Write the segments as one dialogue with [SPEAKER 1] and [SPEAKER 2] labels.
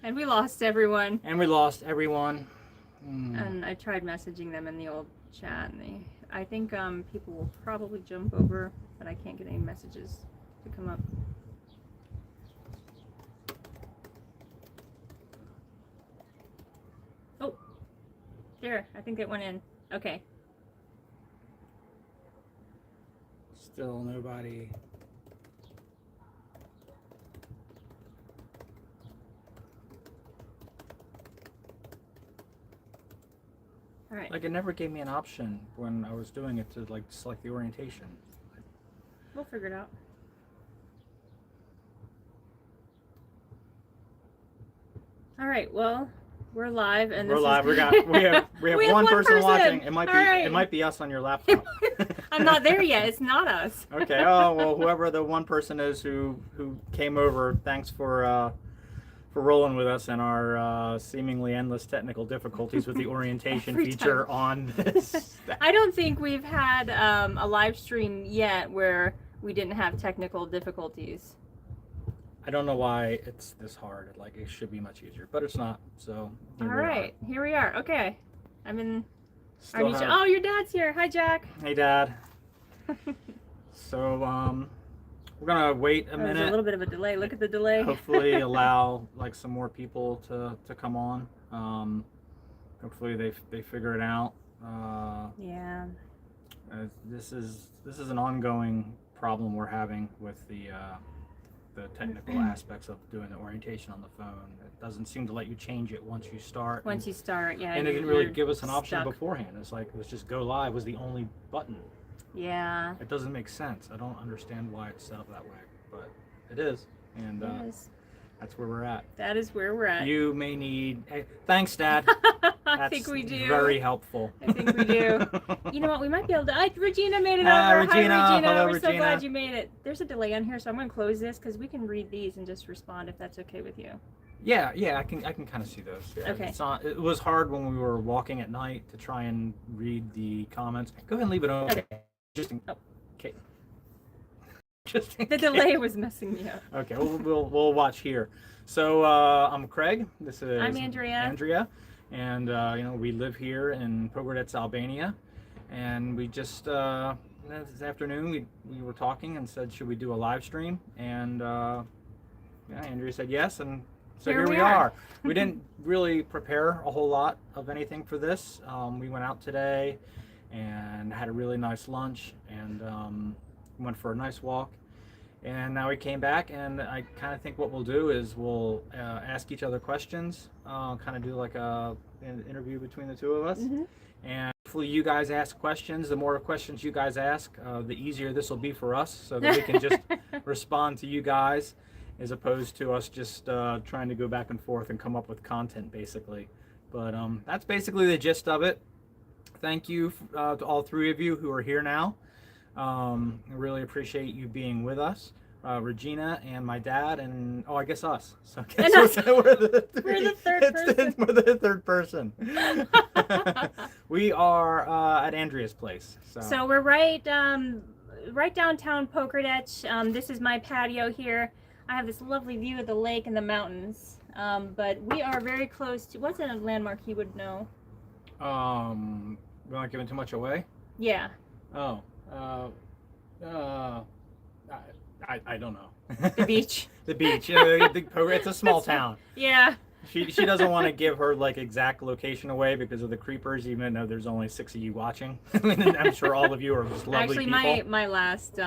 [SPEAKER 1] And we lost everyone.
[SPEAKER 2] And we lost everyone.
[SPEAKER 1] And I tried messaging them in the old chat, and I think people will probably jump over, but I can't get any messages to come up. Oh, there. I think it went in. Okay.
[SPEAKER 2] Still nobody.
[SPEAKER 1] All right.
[SPEAKER 2] Like, it never gave me an option when I was doing it to like select the orientation.
[SPEAKER 1] We'll figure it out. All right. Well, we're live, and
[SPEAKER 2] We're
[SPEAKER 1] this
[SPEAKER 2] live.
[SPEAKER 1] Is...
[SPEAKER 2] we have one person watching. It might be us on your laptop.
[SPEAKER 1] I'm not there yet. It's not us.
[SPEAKER 2] Okay. Oh well, whoever the one person is who came over, thanks for rolling with us in our seemingly endless technical difficulties with the orientation feature on this.
[SPEAKER 1] I don't think we've had a live stream yet where we didn't have technical difficulties.
[SPEAKER 2] I don't know why it's this hard. Like, it should be much easier, but it's not. So
[SPEAKER 1] all right, here we are. Okay, I'm in.
[SPEAKER 2] Have...
[SPEAKER 1] Oh, your dad's here. Hi, Jack.
[SPEAKER 2] Hey, Dad. So we're gonna wait a minute.
[SPEAKER 1] There's a little bit of a delay. Look at the delay.
[SPEAKER 2] Hopefully, allow like some more people to come on. Hopefully, they figure it out.
[SPEAKER 1] Yeah.
[SPEAKER 2] This is an ongoing problem we're having with the technical aspects of doing the orientation on the phone. It doesn't seem to let you change it once you start.
[SPEAKER 1] Once you start, yeah.
[SPEAKER 2] And it didn't really give us an option beforehand. It's like, let's just go live was the only button.
[SPEAKER 1] Yeah.
[SPEAKER 2] It doesn't make sense. I don't understand why it's set up that way, but it is. And that's where we're at.
[SPEAKER 1] That is where we're at.
[SPEAKER 2] You may need... Hey, thanks, Dad.
[SPEAKER 1] I think we do.
[SPEAKER 2] Very helpful.
[SPEAKER 1] I think we do. You know what? We might be able to... Regina made it over.
[SPEAKER 2] Regina.
[SPEAKER 1] Hi, Regina.
[SPEAKER 2] Hello,
[SPEAKER 1] we're
[SPEAKER 2] Regina.
[SPEAKER 1] So glad you made it. There's a delay on here, so I'm going to close this because we can read these and just respond if that's okay with you.
[SPEAKER 2] Yeah, I can kind of see those. Yeah,
[SPEAKER 1] okay.
[SPEAKER 2] It was hard when we were walking at night to try and read the comments. Go ahead and leave it open.
[SPEAKER 1] Okay.
[SPEAKER 2] Just in case.
[SPEAKER 1] The delay was messing me up.
[SPEAKER 2] Okay, we'll watch here. So I'm Craig. I'm
[SPEAKER 1] Andrea.
[SPEAKER 2] And we live here in Pogradec, Albania, and we just this afternoon we were talking and said, should we do a live stream? And Andrea said yes, and so here we are. We didn't really prepare a whole lot of anything for this. We went out today and had a really nice lunch, and went for a nice walk. And now we came back, and I kind of think what we'll do is we'll ask each other questions, kind of do like an interview between the two of us.
[SPEAKER 1] Mm-hmm.
[SPEAKER 2] And hopefully you guys ask questions. The more questions you guys ask, the easier this will be for us, so that we can just respond to you guys, as opposed to us just trying to go back and forth and come up with content, basically. But that's basically the gist of it. Thank you to all three of you who are here now. I really appreciate you being with us, Regina and my dad, and I guess us. So I guess we're the third person. We're the third person. We are at Andrea's place.
[SPEAKER 1] So we're right downtown Pogradec. This is my patio here. I have this lovely view of the lake and the mountains. But we are very close to, what's a landmark you would know?
[SPEAKER 2] We're not giving too much away?
[SPEAKER 1] Yeah.
[SPEAKER 2] Oh. I don't know.
[SPEAKER 1] The beach.
[SPEAKER 2] The beach. It's a small town.
[SPEAKER 1] Yeah.
[SPEAKER 2] She doesn't want to give her like exact location away because of the creepers, even though there's only 6 of you watching. I'm sure all of you are just lovely people.
[SPEAKER 1] Actually, my last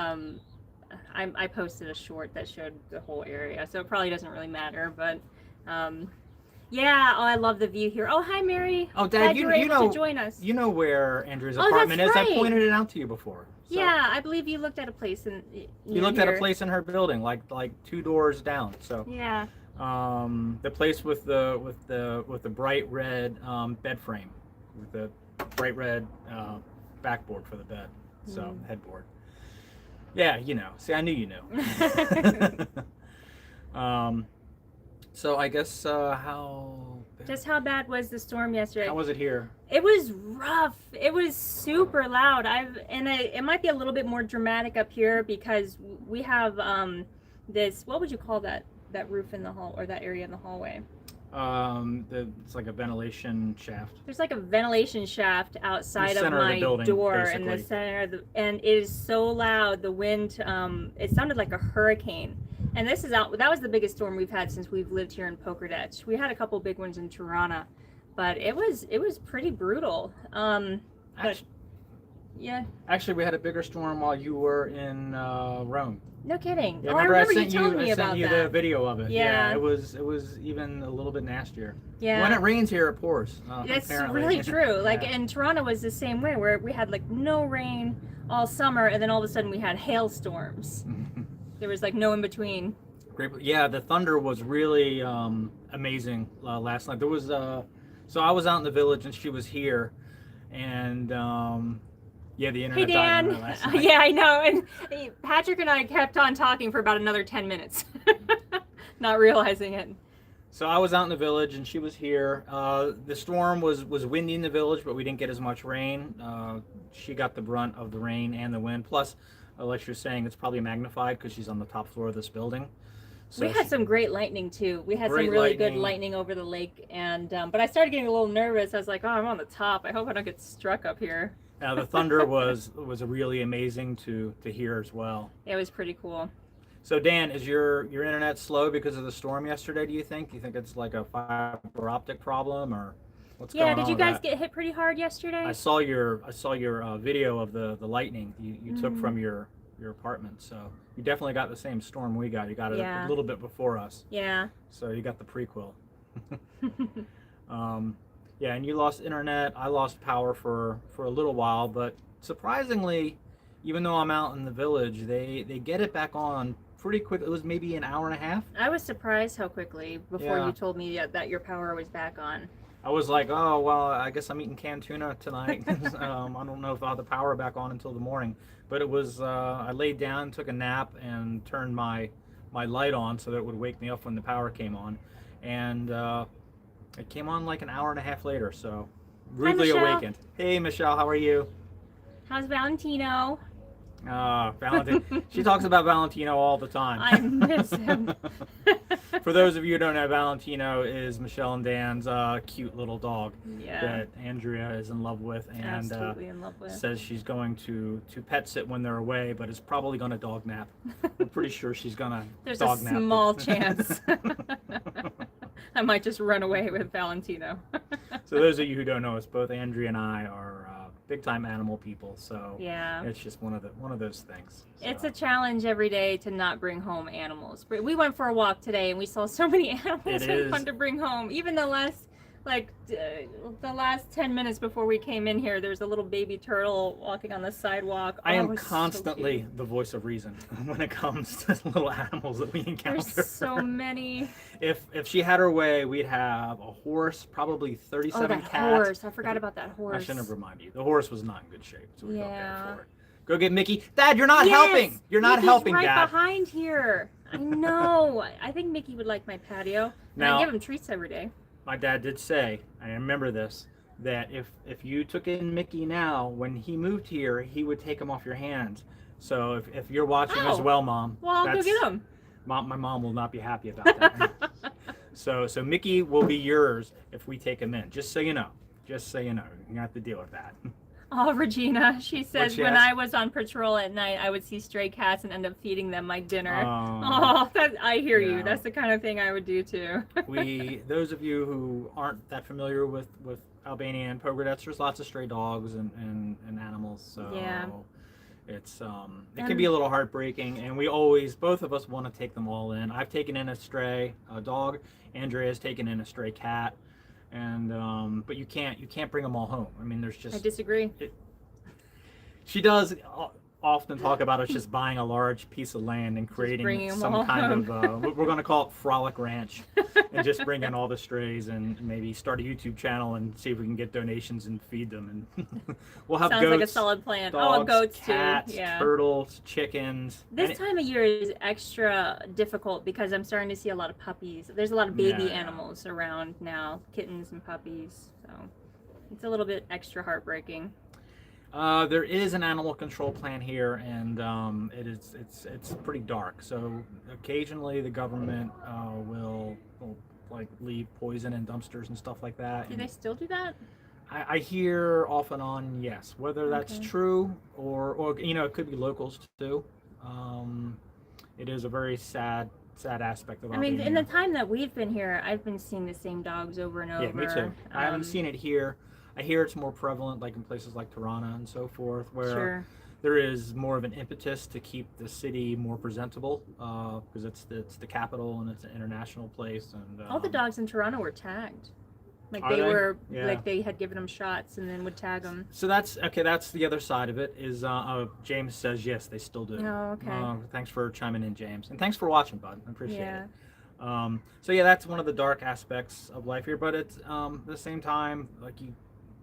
[SPEAKER 1] I posted a short that showed the whole area, so it probably doesn't really matter. But yeah, I love the view here. Oh, hi, Mary.
[SPEAKER 2] Oh, Dad, you know,
[SPEAKER 1] to join us.
[SPEAKER 2] You know where Andrew's apartment is. Right. I pointed it out to you before.
[SPEAKER 1] So. Yeah, I believe you looked at a place in.
[SPEAKER 2] You looked at a place in her building, like 2 doors down. So.
[SPEAKER 1] Yeah.
[SPEAKER 2] The place with the bright red bed frame, with the bright red backboard for the bed, so headboard. Yeah, you know. See, I knew you knew. So I guess how...
[SPEAKER 1] Just how bad was the storm yesterday?
[SPEAKER 2] How was it here?
[SPEAKER 1] It was rough. It was super loud. It might be a little bit more dramatic up here because we have this, what would you call that roof in the hall, or that area in the hallway?
[SPEAKER 2] It's like a ventilation shaft.
[SPEAKER 1] There's like a ventilation shaft outside of
[SPEAKER 2] center of the
[SPEAKER 1] my
[SPEAKER 2] building,
[SPEAKER 1] door in the
[SPEAKER 2] basically.
[SPEAKER 1] center of the, and it is so loud. The wind, it sounded like a hurricane. And this is out. That was the biggest storm we've had since we've lived here in Pokerdetch. We had a couple big ones in Tirana, but it was pretty brutal. But
[SPEAKER 2] Actually,
[SPEAKER 1] yeah,
[SPEAKER 2] actually, we had a bigger storm while you were in Rome.
[SPEAKER 1] no kidding.
[SPEAKER 2] Yeah,
[SPEAKER 1] Oh, I
[SPEAKER 2] remember
[SPEAKER 1] remember you telling me
[SPEAKER 2] I
[SPEAKER 1] about
[SPEAKER 2] sent you
[SPEAKER 1] that.
[SPEAKER 2] the video of it.
[SPEAKER 1] Yeah.
[SPEAKER 2] It was even a little bit nastier.
[SPEAKER 1] Yeah.
[SPEAKER 2] When it rains here, it pours.
[SPEAKER 1] That's
[SPEAKER 2] apparently.
[SPEAKER 1] really true. Like,
[SPEAKER 2] Yeah.
[SPEAKER 1] and Toronto was the same way, where we had like no rain all summer, and then all of a sudden we had hailstorms. There was like no in between.
[SPEAKER 2] Great. Yeah, the thunder was really amazing last night. There was so I was out in the village and she was here, and yeah, the
[SPEAKER 1] Hey
[SPEAKER 2] internet died on
[SPEAKER 1] Dan.
[SPEAKER 2] her last night.
[SPEAKER 1] Yeah, I know. And Patrick and I kept on talking for about another 10 minutes, not realizing it.
[SPEAKER 2] So I was out in the village and she was here. The storm was windy in the village, but we didn't get as much rain. She got the brunt of the rain and the wind. Plus, like you're saying, it's probably magnified because she's on the top floor of this building. So
[SPEAKER 1] We had some great lightning too. We had some
[SPEAKER 2] Great
[SPEAKER 1] really good
[SPEAKER 2] lightning.
[SPEAKER 1] lightning over the lake, and but I started getting a little nervous. I was like, "Oh, I'm on the top. I hope I don't get struck up here."
[SPEAKER 2] the thunder was really amazing to hear as well.
[SPEAKER 1] It was pretty cool.
[SPEAKER 2] So Dan, is your internet slow because of the storm yesterday? Do you think? It's like a fiber optic problem, or what's going
[SPEAKER 1] Yeah,
[SPEAKER 2] on?
[SPEAKER 1] did you
[SPEAKER 2] with
[SPEAKER 1] guys
[SPEAKER 2] that?
[SPEAKER 1] get hit pretty hard yesterday?
[SPEAKER 2] I saw your video of the lightning you took from your apartment. So you definitely got the same storm we got. You got it
[SPEAKER 1] Yeah.
[SPEAKER 2] a little bit before us.
[SPEAKER 1] Yeah.
[SPEAKER 2] So you got the prequel. Yeah, and you lost internet. I lost power for a little while, but surprisingly, even though I'm out in the village, they get it back on pretty quick. It was maybe an hour and a half.
[SPEAKER 1] I was surprised how quickly before
[SPEAKER 2] Yeah.
[SPEAKER 1] you told me that your power was back on.
[SPEAKER 2] I was like, oh, well, I guess I'm eating canned tuna tonight. I don't know if I'll have the power back on until the morning. But it was, I laid down, took a nap, and turned my light on so that it would wake me up when the power came on. And it came on like an hour and a half later, so rudely
[SPEAKER 1] Michelle.
[SPEAKER 2] awakened. Hey, Michelle, how are you?
[SPEAKER 1] How's Valentino?
[SPEAKER 2] Valentino. She talks about Valentino all the time.
[SPEAKER 1] I miss him.
[SPEAKER 2] For those of you who don't know, Valentino is Michelle and Dan's cute little dog
[SPEAKER 1] Yeah.
[SPEAKER 2] that Andrea is in love with, and
[SPEAKER 1] Absolutely in love with.
[SPEAKER 2] says she's going to pet sit when they're away, but is probably going to dog nap. I'm pretty sure she's going to
[SPEAKER 1] There's
[SPEAKER 2] dog
[SPEAKER 1] a
[SPEAKER 2] nap.
[SPEAKER 1] small chance. I might just run away with Valentino.
[SPEAKER 2] So those of you who don't know us, both Andrea and I are big time animal people, so
[SPEAKER 1] Yeah.
[SPEAKER 2] it's just one of those things. So.
[SPEAKER 1] It's a challenge every day to not bring home animals. We went for a walk today and we saw so many animals
[SPEAKER 2] It
[SPEAKER 1] we
[SPEAKER 2] is.
[SPEAKER 1] wanted to bring home. Even the last the last 10 minutes before we came in here, there's a little baby turtle walking on the sidewalk.
[SPEAKER 2] I
[SPEAKER 1] Oh, it
[SPEAKER 2] am
[SPEAKER 1] was so
[SPEAKER 2] constantly
[SPEAKER 1] cute.
[SPEAKER 2] the voice of reason when it comes to little animals that we encounter.
[SPEAKER 1] There's so many.
[SPEAKER 2] If she had her way, we'd have a horse, probably 37
[SPEAKER 1] Oh, that
[SPEAKER 2] cats.
[SPEAKER 1] horse. I forgot about that horse.
[SPEAKER 2] I shouldn't have reminded you. The horse was not in good shape, so we felt
[SPEAKER 1] Yeah.
[SPEAKER 2] bad for it. Go get Mickey. Dad, you're not
[SPEAKER 1] Yes!
[SPEAKER 2] helping. You're not
[SPEAKER 1] Mickey's
[SPEAKER 2] helping,
[SPEAKER 1] right
[SPEAKER 2] Dad.
[SPEAKER 1] behind here. I know. I think Mickey would like my patio. And
[SPEAKER 2] Now-
[SPEAKER 1] I give him treats every day.
[SPEAKER 2] My dad did say, I remember this, that if you took in Mickey now, when he moved here, he would take him off your hands. So if you're watching as
[SPEAKER 1] Oh.
[SPEAKER 2] well, Mom,
[SPEAKER 1] Well, I'll go
[SPEAKER 2] that's-
[SPEAKER 1] get him.
[SPEAKER 2] my mom will not be happy about that. So Mickey will be yours if we take him in. Just so you know. Just so you know. You have to deal with that.
[SPEAKER 1] Oh, Regina, she says
[SPEAKER 2] she
[SPEAKER 1] when
[SPEAKER 2] ask?
[SPEAKER 1] I was on patrol at night, I would see stray cats and end up feeding them my dinner.
[SPEAKER 2] Oh.
[SPEAKER 1] Oh, I hear
[SPEAKER 2] Yeah.
[SPEAKER 1] you. That's the kind of thing I would do too.
[SPEAKER 2] Those of you who aren't that familiar with Albania and Pogradets, there's lots of stray dogs and animals. So
[SPEAKER 1] Yeah.
[SPEAKER 2] it's it can be a little heartbreaking, and we always, both of us, want to take them all in. I've taken in a stray dog. Andrea's taken in a stray cat, and but you can't bring them all home. I mean, there's
[SPEAKER 1] I
[SPEAKER 2] just
[SPEAKER 1] disagree.
[SPEAKER 2] she does often talk about us just buying a large piece of land and
[SPEAKER 1] bringing
[SPEAKER 2] creating
[SPEAKER 1] 'em
[SPEAKER 2] some
[SPEAKER 1] all
[SPEAKER 2] kind of we're going to call it Frolic Ranch, and just bring in all the strays and maybe start a YouTube channel and see if we can get donations and feed them, and we'll have
[SPEAKER 1] Sounds
[SPEAKER 2] goats,
[SPEAKER 1] like a solid plan.
[SPEAKER 2] dogs,
[SPEAKER 1] Goats
[SPEAKER 2] cats,
[SPEAKER 1] too. Yeah.
[SPEAKER 2] turtles, chickens.
[SPEAKER 1] This time of year is extra difficult because I'm starting to see a lot of puppies. There's a lot of baby
[SPEAKER 2] Yeah.
[SPEAKER 1] animals around now, kittens and puppies. So it's a little bit extra heartbreaking.
[SPEAKER 2] There is an animal control plan here, and it's pretty dark. So occasionally the government will like leave poison in dumpsters and stuff like that.
[SPEAKER 1] Do
[SPEAKER 2] And
[SPEAKER 1] they still do that?
[SPEAKER 2] I hear off and on, yes. Whether that's
[SPEAKER 1] Okay.
[SPEAKER 2] true or it could be locals too. It is a very sad aspect of
[SPEAKER 1] I mean,
[SPEAKER 2] Albania.
[SPEAKER 1] in the time that we've been here, I've been seeing the same dogs over and over.
[SPEAKER 2] Yeah, me too. I haven't seen it here. I hear it's more prevalent, like in places like Tirana and so forth, where
[SPEAKER 1] Sure.
[SPEAKER 2] there is more of an impetus to keep the city more presentable, because it's the capital and it's an international place. And
[SPEAKER 1] All the dogs in Toronto were tagged. Like
[SPEAKER 2] Are
[SPEAKER 1] they
[SPEAKER 2] they?
[SPEAKER 1] were,
[SPEAKER 2] Yeah.
[SPEAKER 1] like they had given them shots and then would tag them.
[SPEAKER 2] So that's okay. That's the other side of it. Is James says yes, they still do.
[SPEAKER 1] Oh, okay.
[SPEAKER 2] Thanks for chiming in, James, and thanks for watching, bud. I appreciate
[SPEAKER 1] Yeah.
[SPEAKER 2] it. So yeah, that's one of the dark aspects of life here. But it's at the same time, like you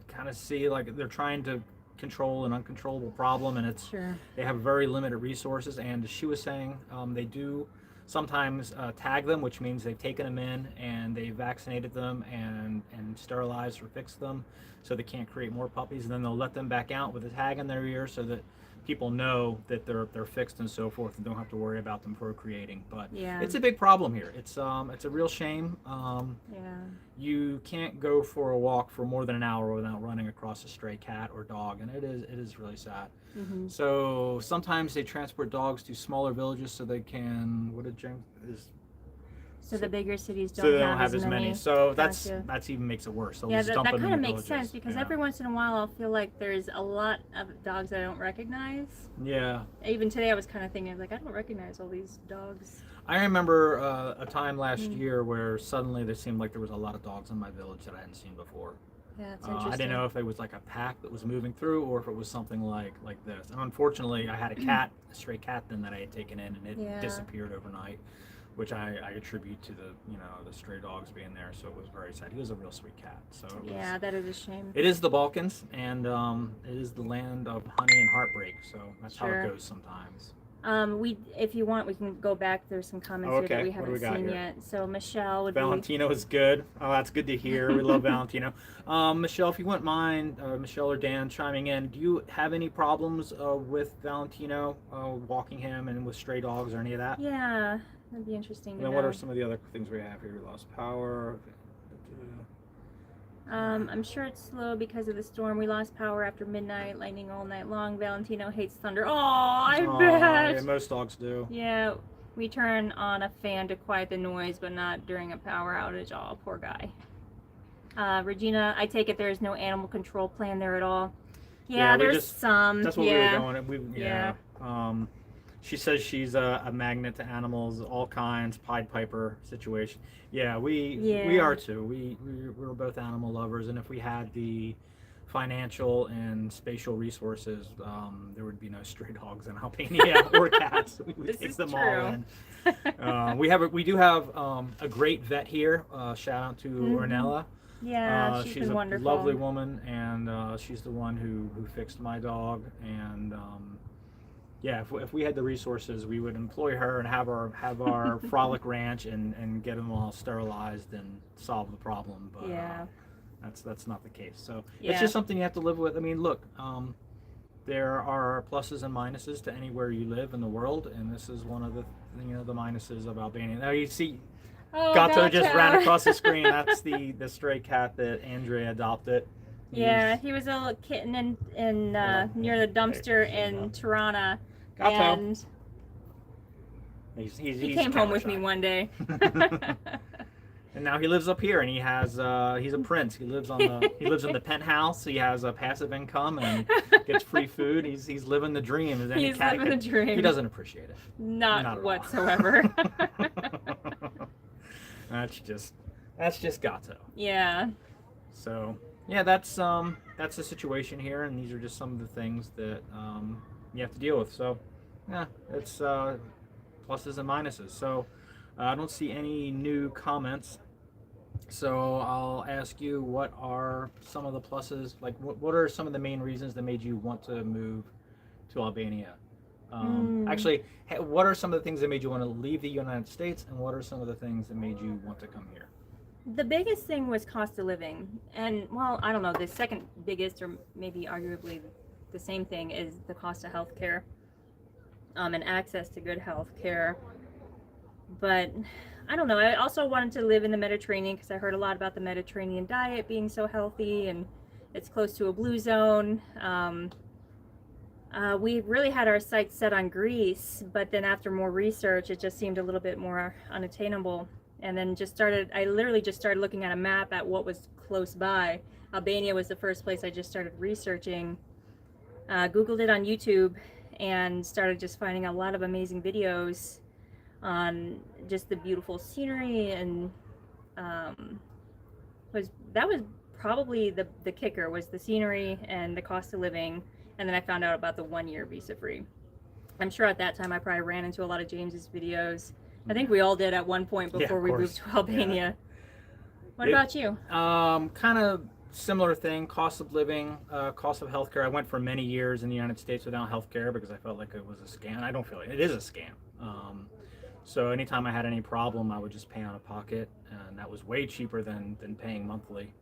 [SPEAKER 2] kind of see, like they're trying to control an uncontrollable problem, and it's
[SPEAKER 1] Sure.
[SPEAKER 2] they have very limited resources. And as she was saying, they do sometimes tag them, which means they've taken them in and they vaccinated them and sterilized or fixed them, so they can't create more puppies. And then they'll let them back out with a tag in their ear so that people know that they're fixed and so forth, and don't have to worry about them procreating. But
[SPEAKER 1] Yeah.
[SPEAKER 2] it's a big problem here. It's a real shame.
[SPEAKER 1] Yeah.
[SPEAKER 2] You can't go for a walk for more than an hour without running across a stray cat or dog, and it is really sad.
[SPEAKER 1] Mm-hmm.
[SPEAKER 2] So sometimes they transport dogs to smaller villages so they can, what did James is
[SPEAKER 1] So the bigger cities don't,
[SPEAKER 2] so they don't have as many. So
[SPEAKER 1] Gotcha.
[SPEAKER 2] that's even makes it worse. They'll
[SPEAKER 1] Yeah,
[SPEAKER 2] just
[SPEAKER 1] that
[SPEAKER 2] dump them
[SPEAKER 1] kind
[SPEAKER 2] in
[SPEAKER 1] of
[SPEAKER 2] the
[SPEAKER 1] makes
[SPEAKER 2] villages.
[SPEAKER 1] sense because
[SPEAKER 2] Yeah.
[SPEAKER 1] every once in a while I'll feel like there's a lot of dogs I don't recognize.
[SPEAKER 2] Yeah.
[SPEAKER 1] Even today I was kind of thinking, like, I don't recognize all these dogs.
[SPEAKER 2] I remember a time last year where suddenly there seemed like there was a lot of dogs in my village that I hadn't seen before.
[SPEAKER 1] Yeah, it's interesting.
[SPEAKER 2] I didn't know if it was like a pack that was moving through or if it was something like this. And unfortunately, I had a stray cat then that I had taken in, and it
[SPEAKER 1] Yeah.
[SPEAKER 2] disappeared overnight, which I attribute to the stray dogs being there. So it was very sad. He was a real sweet cat. So
[SPEAKER 1] Yeah, that is a shame.
[SPEAKER 2] it is the Balkans, and it is the land of honey and heartbreak. So that's how
[SPEAKER 1] Sure.
[SPEAKER 2] it goes sometimes.
[SPEAKER 1] If you want, we can go back. There's some comments here that
[SPEAKER 2] Okay,
[SPEAKER 1] we
[SPEAKER 2] what do
[SPEAKER 1] haven't
[SPEAKER 2] we got
[SPEAKER 1] seen
[SPEAKER 2] here?
[SPEAKER 1] yet. So Michelle would
[SPEAKER 2] Valentino is good. Oh, that's good to hear. We love Valentino. Michelle, if you wouldn't mind, Michelle or Dan chiming in, do you have any problems with Valentino, walking him and with stray dogs or any of that?
[SPEAKER 1] be. Yeah, that'd be interesting
[SPEAKER 2] And
[SPEAKER 1] to
[SPEAKER 2] then
[SPEAKER 1] know.
[SPEAKER 2] what are some of the other things we have here? We lost power.
[SPEAKER 1] I'm sure it's slow because of the storm. We lost power after midnight, lightning all night long. Valentino hates thunder. Oh, I bet.
[SPEAKER 2] Yeah, most dogs do.
[SPEAKER 1] Yeah, we turn on a fan to quiet the noise, but not during a power outage. Oh, poor guy. Regina, I take it there is no animal control plan there at all. Yeah,
[SPEAKER 2] we
[SPEAKER 1] there's
[SPEAKER 2] just-
[SPEAKER 1] some.
[SPEAKER 2] That's what
[SPEAKER 1] yeah.
[SPEAKER 2] we were going.
[SPEAKER 1] Yeah.
[SPEAKER 2] She says she's a magnet to animals, all kinds, Pied Piper situation. Yeah, we are too. We're both animal lovers, and if we had the financial and spatial resources, there would be no stray dogs in Albania or cats. We would
[SPEAKER 1] This
[SPEAKER 2] take
[SPEAKER 1] is
[SPEAKER 2] them
[SPEAKER 1] true.
[SPEAKER 2] all in. We do have a great vet here. Shout out to Ornella.
[SPEAKER 1] Yeah, she's
[SPEAKER 2] she's
[SPEAKER 1] been
[SPEAKER 2] a
[SPEAKER 1] wonderful.
[SPEAKER 2] lovely woman, and she's the one who fixed my dog. And yeah, if we had the resources, we would employ her and have our frolic ranch and get them all sterilized and solve the problem. But
[SPEAKER 1] Yeah.
[SPEAKER 2] that's not the case. So
[SPEAKER 1] Yeah.
[SPEAKER 2] it's just something you have to live with. I mean, look, there are pluses and minuses to anywhere you live in the world, and this is one of the the minuses of Albania. Now you see.
[SPEAKER 1] Oh,
[SPEAKER 2] Gato just ran
[SPEAKER 1] Gato.
[SPEAKER 2] across the screen. That's the stray cat that Andrea adopted.
[SPEAKER 1] Yeah, he was a little kitten in near the dumpster in Tirana,
[SPEAKER 2] Gato.
[SPEAKER 1] and
[SPEAKER 2] He's
[SPEAKER 1] he came home with me
[SPEAKER 2] camera
[SPEAKER 1] one day.
[SPEAKER 2] shy. And now he lives up here, and he has he's a prince. He lives in the penthouse. He has a passive income and gets free food. He's living the dream. As any
[SPEAKER 1] He's
[SPEAKER 2] cat
[SPEAKER 1] living the dream.
[SPEAKER 2] He doesn't appreciate it.
[SPEAKER 1] Not
[SPEAKER 2] at all.
[SPEAKER 1] whatsoever.
[SPEAKER 2] That's just Gato.
[SPEAKER 1] Yeah.
[SPEAKER 2] So yeah, that's the situation here, and these are just some of the things that you have to deal with. So yeah, it's pluses and minuses. So I don't see any new comments. So I'll ask you, what are some of the pluses? Like, what are some of the main reasons that made you want to move to Albania? Actually, what are some of the things that made you want to leave the United States, and what are some of the things that made you want to come here?
[SPEAKER 1] The biggest thing was cost of living. And, well, I don't know, the second biggest, or maybe arguably the same thing, is the cost of health care and access to good health care. But I don't know. I also wanted to live in the Mediterranean because I heard a lot about the Mediterranean diet being so healthy, and it's close to a blue zone. We really had our sights set on Greece, but then after more research, it just seemed a little bit more unattainable. And then I literally just started looking at a map at what was close by. Albania was the first place I just started researching. Googled it on YouTube and started just finding a lot of amazing videos on just the beautiful scenery, and that was probably the kicker, was the scenery and the cost of living. And then I found out about the 1-year visa free. I'm sure at that time I probably ran into a lot of James's videos. I think we all did at one point before we moved to Albania. What about you?
[SPEAKER 2] Kind of similar thing, cost of living, cost of healthcare. I went for many years in the United States without healthcare because I felt like it was a scam. I don't feel like it is a scam. So anytime I had any problem, I would just pay out of pocket, and that was way cheaper than paying monthly.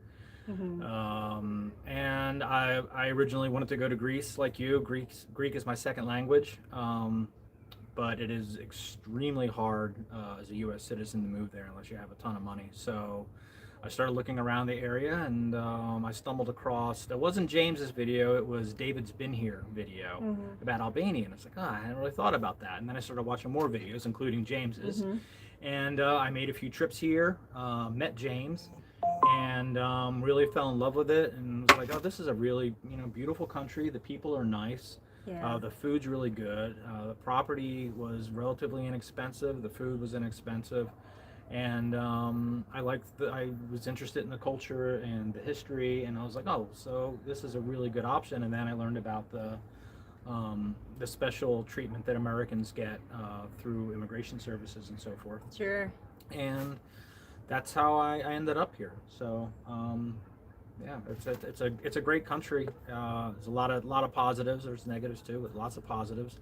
[SPEAKER 1] Mm-hmm.
[SPEAKER 2] And I originally wanted to go to Greece like you. Greek is my second language, but it is extremely hard as a U.S. citizen to move there unless you have a ton of money. So I started looking around the area, and I stumbled across, it wasn't James's video, it was David's Been Here video about Albania. And it's like, I hadn't really thought about that. And then I started watching more videos, including James's. And I made a few trips here, met James, and really fell in love with it, and was like, oh, this is a really beautiful country. The people are nice. The food's really good. The property was relatively inexpensive. The food was inexpensive. And I was interested in the culture and the history, and I was like, oh, so this is a really good option. And then I learned about the special treatment that Americans get through immigration services and so forth.
[SPEAKER 1] Sure.
[SPEAKER 2] And that's how I ended up here. So yeah, it's a great country. There's a lot of positives. There's negatives too, but lots of positives.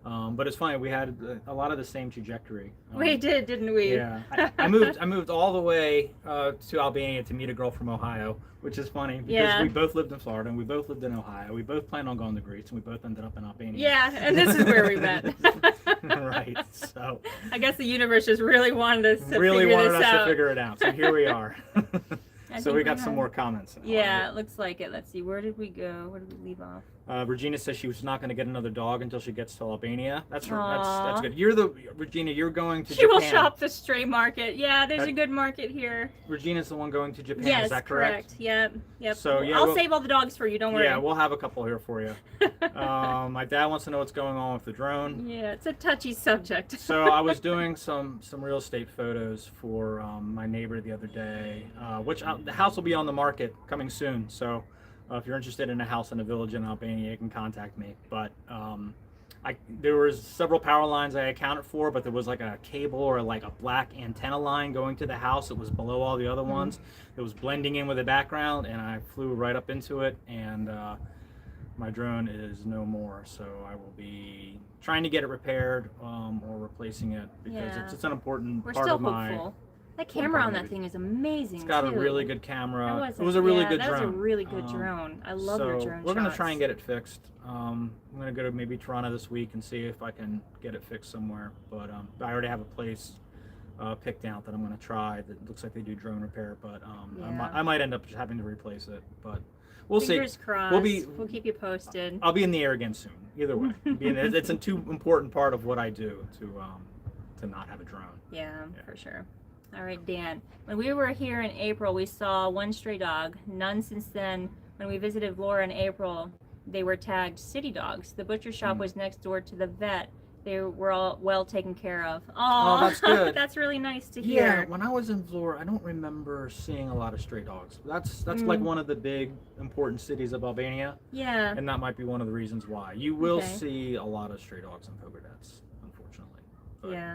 [SPEAKER 2] But it's funny, we had a lot of the same trajectory.
[SPEAKER 1] We did, didn't we?
[SPEAKER 2] Yeah, I moved all the way to Albania to meet a girl from Ohio, which is funny because we both lived in Florida and we both lived in Ohio. We both planned on going to Greece, and we both ended up in Albania.
[SPEAKER 1] Yeah, and this is where we met.
[SPEAKER 2] Right. So
[SPEAKER 1] I guess the universe just really wanted us to
[SPEAKER 2] figure it out. So here we are. So we got some more comments.
[SPEAKER 1] Yeah, it looks like it. Let's see. Where did we go? Where did we leave off?
[SPEAKER 2] Regina says she was not going to get another dog until she gets to Albania. That's good. Regina. You're going to Japan.
[SPEAKER 1] She will shop the stray market. Yeah, there's a good market here.
[SPEAKER 2] Regina's the one going to Japan.
[SPEAKER 1] Yes,
[SPEAKER 2] is that correct?
[SPEAKER 1] Yep.
[SPEAKER 2] So yeah,
[SPEAKER 1] I'll save all the dogs for you. Don't worry.
[SPEAKER 2] Yeah, we'll have a couple here for you. My dad wants to know what's going on with the drone.
[SPEAKER 1] Yeah, it's a touchy subject.
[SPEAKER 2] So I was doing some real estate photos for my neighbor the other day, which the house will be on the market coming soon. So if you're interested in a house in a village in Albania, you can contact me. But there was several power lines I accounted for, but there was like a cable or like a black antenna line going to the house. It was below all the other ones. It was blending in with the background, and I flew right up into it, and my drone is no more. So I will be trying to get it repaired or replacing it because it's an important part of my...
[SPEAKER 1] We're still hopeful. That camera on that thing is amazing.
[SPEAKER 2] It's got a really good camera. It was a really good drone.
[SPEAKER 1] That was a really good drone. I love your drone
[SPEAKER 2] we're going to try and get it fixed. I'm going to go to maybe Toronto this week and see if I can get it fixed somewhere. But I already have a place picked out that I'm going to try that looks like they do drone repair. But I might end up just having to replace it. But we'll see.
[SPEAKER 1] Fingers crossed. We'll keep you posted.
[SPEAKER 2] I'll be in the air again soon. Either way. It's a too important part of what I do to not have a drone.
[SPEAKER 1] Yeah, for sure. All right, Dan. When we were here in April, we saw one stray dog. None since then. When we visited Laura in April, they were tagged city dogs. The butcher shop was next door to the vet. They were all well taken care of. Oh,
[SPEAKER 2] that's good.
[SPEAKER 1] That's really nice to hear.
[SPEAKER 2] Yeah, when I was in Vlora, I don't remember seeing a lot of stray dogs. That's like one of the big important cities of Albania.
[SPEAKER 1] Yeah.
[SPEAKER 2] And that might be one of the reasons why. You will see a lot of stray dogs in Pogradec, unfortunately.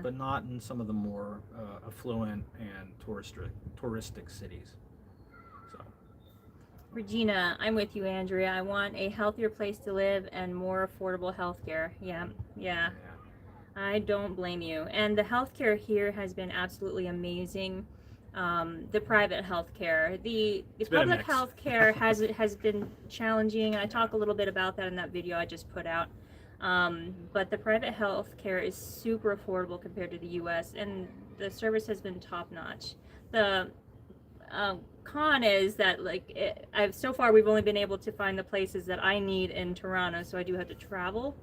[SPEAKER 2] But not in some of the more affluent and touristic cities. So.
[SPEAKER 1] Regina, I'm with you, Andrea. I want a healthier place to live and more affordable health care. Yeah. I don't blame you. And the healthcare here has been absolutely amazing. The private healthcare, the public healthcare has been challenging. I talk a little bit about that in that video I just put out. But the private healthcare is super affordable compared to the U.S. and the service has been top notch. The con is that so far we've only been able to find the places that I need in Toronto, so I do have to travel.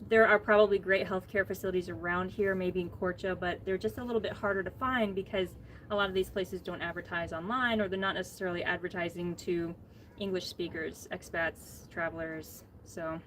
[SPEAKER 1] There are probably great healthcare facilities around here, maybe in Korcha, but they're just a little bit harder to find because a lot of these places don't advertise online, or they're not necessarily advertising to English speakers, expats, travelers. So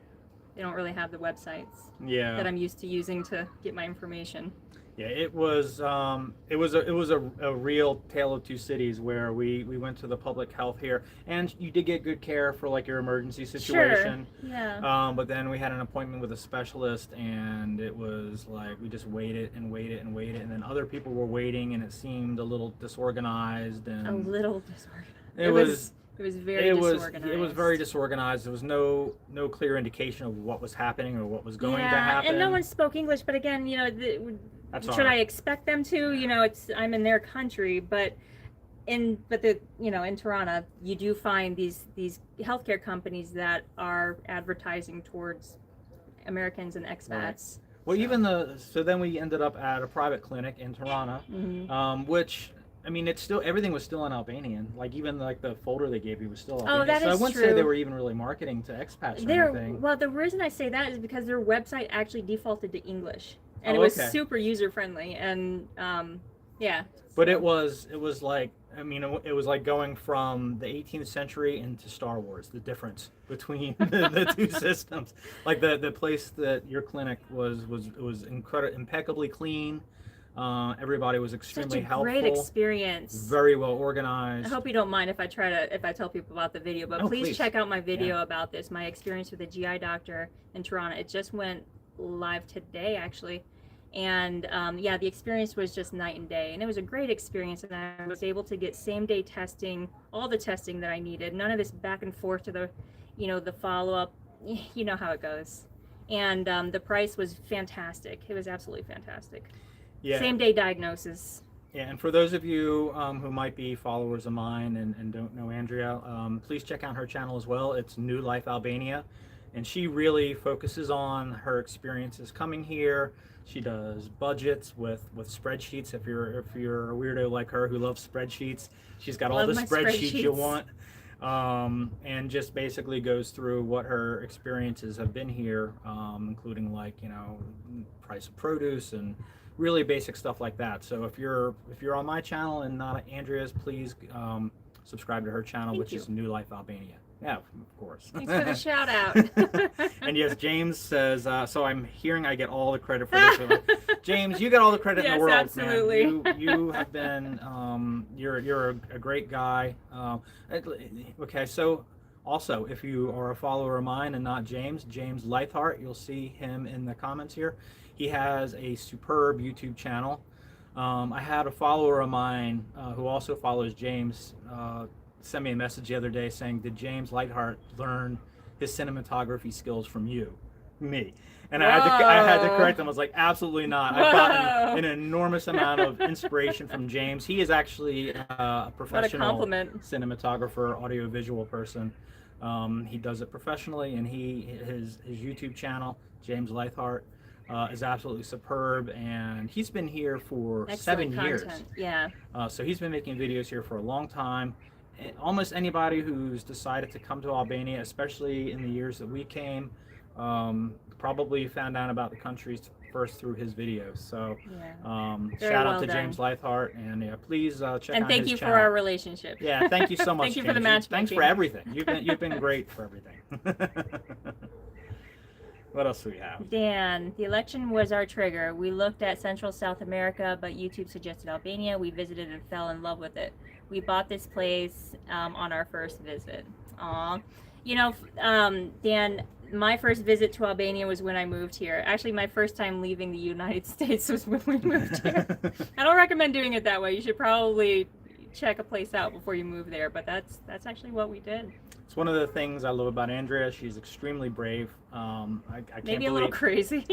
[SPEAKER 1] they don't really have the websites that I'm used to using to get my information.
[SPEAKER 2] Yeah, it was a real tale of two cities where we went to the public health here, and you did get good care for like your emergency situation.
[SPEAKER 1] Sure. Yeah.
[SPEAKER 2] But then we had an appointment with a specialist, and it was like we just waited and waited and waited, and then other people were waiting, and it seemed a little disorganized. And
[SPEAKER 1] a little disorganized.
[SPEAKER 2] It was
[SPEAKER 1] very disorganized.
[SPEAKER 2] It was very disorganized. There was no clear indication of what was happening or what was going to happen.
[SPEAKER 1] And no one spoke English. But again, should I expect them to? I'm in their country, but in Toronto, you do find these healthcare companies that are advertising towards Americans and expats.
[SPEAKER 2] Right. Well, so then we ended up at a private clinic in Toronto, which. I mean, everything was still in Albanian. Like even like the folder they gave you was still Albanian.
[SPEAKER 1] Oh, that is true.
[SPEAKER 2] So I wouldn't say they were even really marketing to expats or anything.
[SPEAKER 1] Well, the reason I say that is because their website actually defaulted to English, and it was super user friendly, and yeah.
[SPEAKER 2] But it was like, I mean, it was like going from the 18th century into Star Wars. The difference between the two systems, like the place that your clinic was impeccably clean. Everybody was extremely helpful.
[SPEAKER 1] Great experience.
[SPEAKER 2] Very well organized.
[SPEAKER 1] I hope you don't mind if I tell people about the video, but please check out my video about this, my experience with a GI doctor in Toronto. It just went live today, actually. And the experience was just night and day. And it was a great experience, and I was able to get same-day testing, all the testing that I needed. None of this back and forth to the follow-up. You know how it goes. And the price was fantastic. It was absolutely fantastic.
[SPEAKER 2] Yeah.
[SPEAKER 1] Same day diagnosis.
[SPEAKER 2] Yeah, and for those of you who might be followers of mine and don't know Andrea, please check out her channel as well. It's New Life Albania, and she really focuses on her experiences coming here. She does budgets with spreadsheets. If you're a weirdo like her who loves spreadsheets, she's got all the spreadsheets you want, and just basically goes through what her experiences have been here, including price of produce and really basic stuff like that. So if you're on my channel and not Andrea's, please subscribe to her channel, which is New Life Albania. Yeah, of course.
[SPEAKER 1] Thanks for the shout out.
[SPEAKER 2] And yes, James says, so I'm hearing I get all the credit for this one. James, you get all the credit in the world,
[SPEAKER 1] absolutely.
[SPEAKER 2] man. You have been, you're a great guy. Okay, so also, if you are a follower of mine and not James Lythart, you'll see him in the comments here. He has a superb YouTube channel. I had a follower of mine who also follows James send me a message the other day saying, did James Lythart learn his cinematography skills from me? And I had to correct him. I was like, absolutely not. I've gotten an enormous amount of inspiration from James. He is actually a professional cinematographer, audiovisual person. He does it professionally, and his YouTube channel, James Lythart, is absolutely superb, and he's been here for 7 years.
[SPEAKER 1] Yeah.
[SPEAKER 2] So he's been making videos here for a long time. And almost anybody who's decided to come to Albania, especially in the years that we came, probably found out about the country first through his videos. So shout out to James Lythart, and please check out his channel.
[SPEAKER 1] And thank you for our relationship.
[SPEAKER 2] Yeah, thank you so much.
[SPEAKER 1] Thank you
[SPEAKER 2] James.
[SPEAKER 1] for the match.
[SPEAKER 2] Thanks for everything. You've been great for everything. What else do we have?
[SPEAKER 1] Dan, the election was our trigger. We looked at Central South America, but YouTube suggested Albania. We visited and fell in love with it. We bought this place on our first visit. Aw. Dan, my first visit to Albania was when I moved here. Actually, my first time leaving the United States was when we moved here. I don't recommend doing it that way. You should probably check a place out before you move there, but that's actually what we did.
[SPEAKER 2] It's one of the things I love about Andrea. She's extremely brave. I can't
[SPEAKER 1] maybe a little crazy.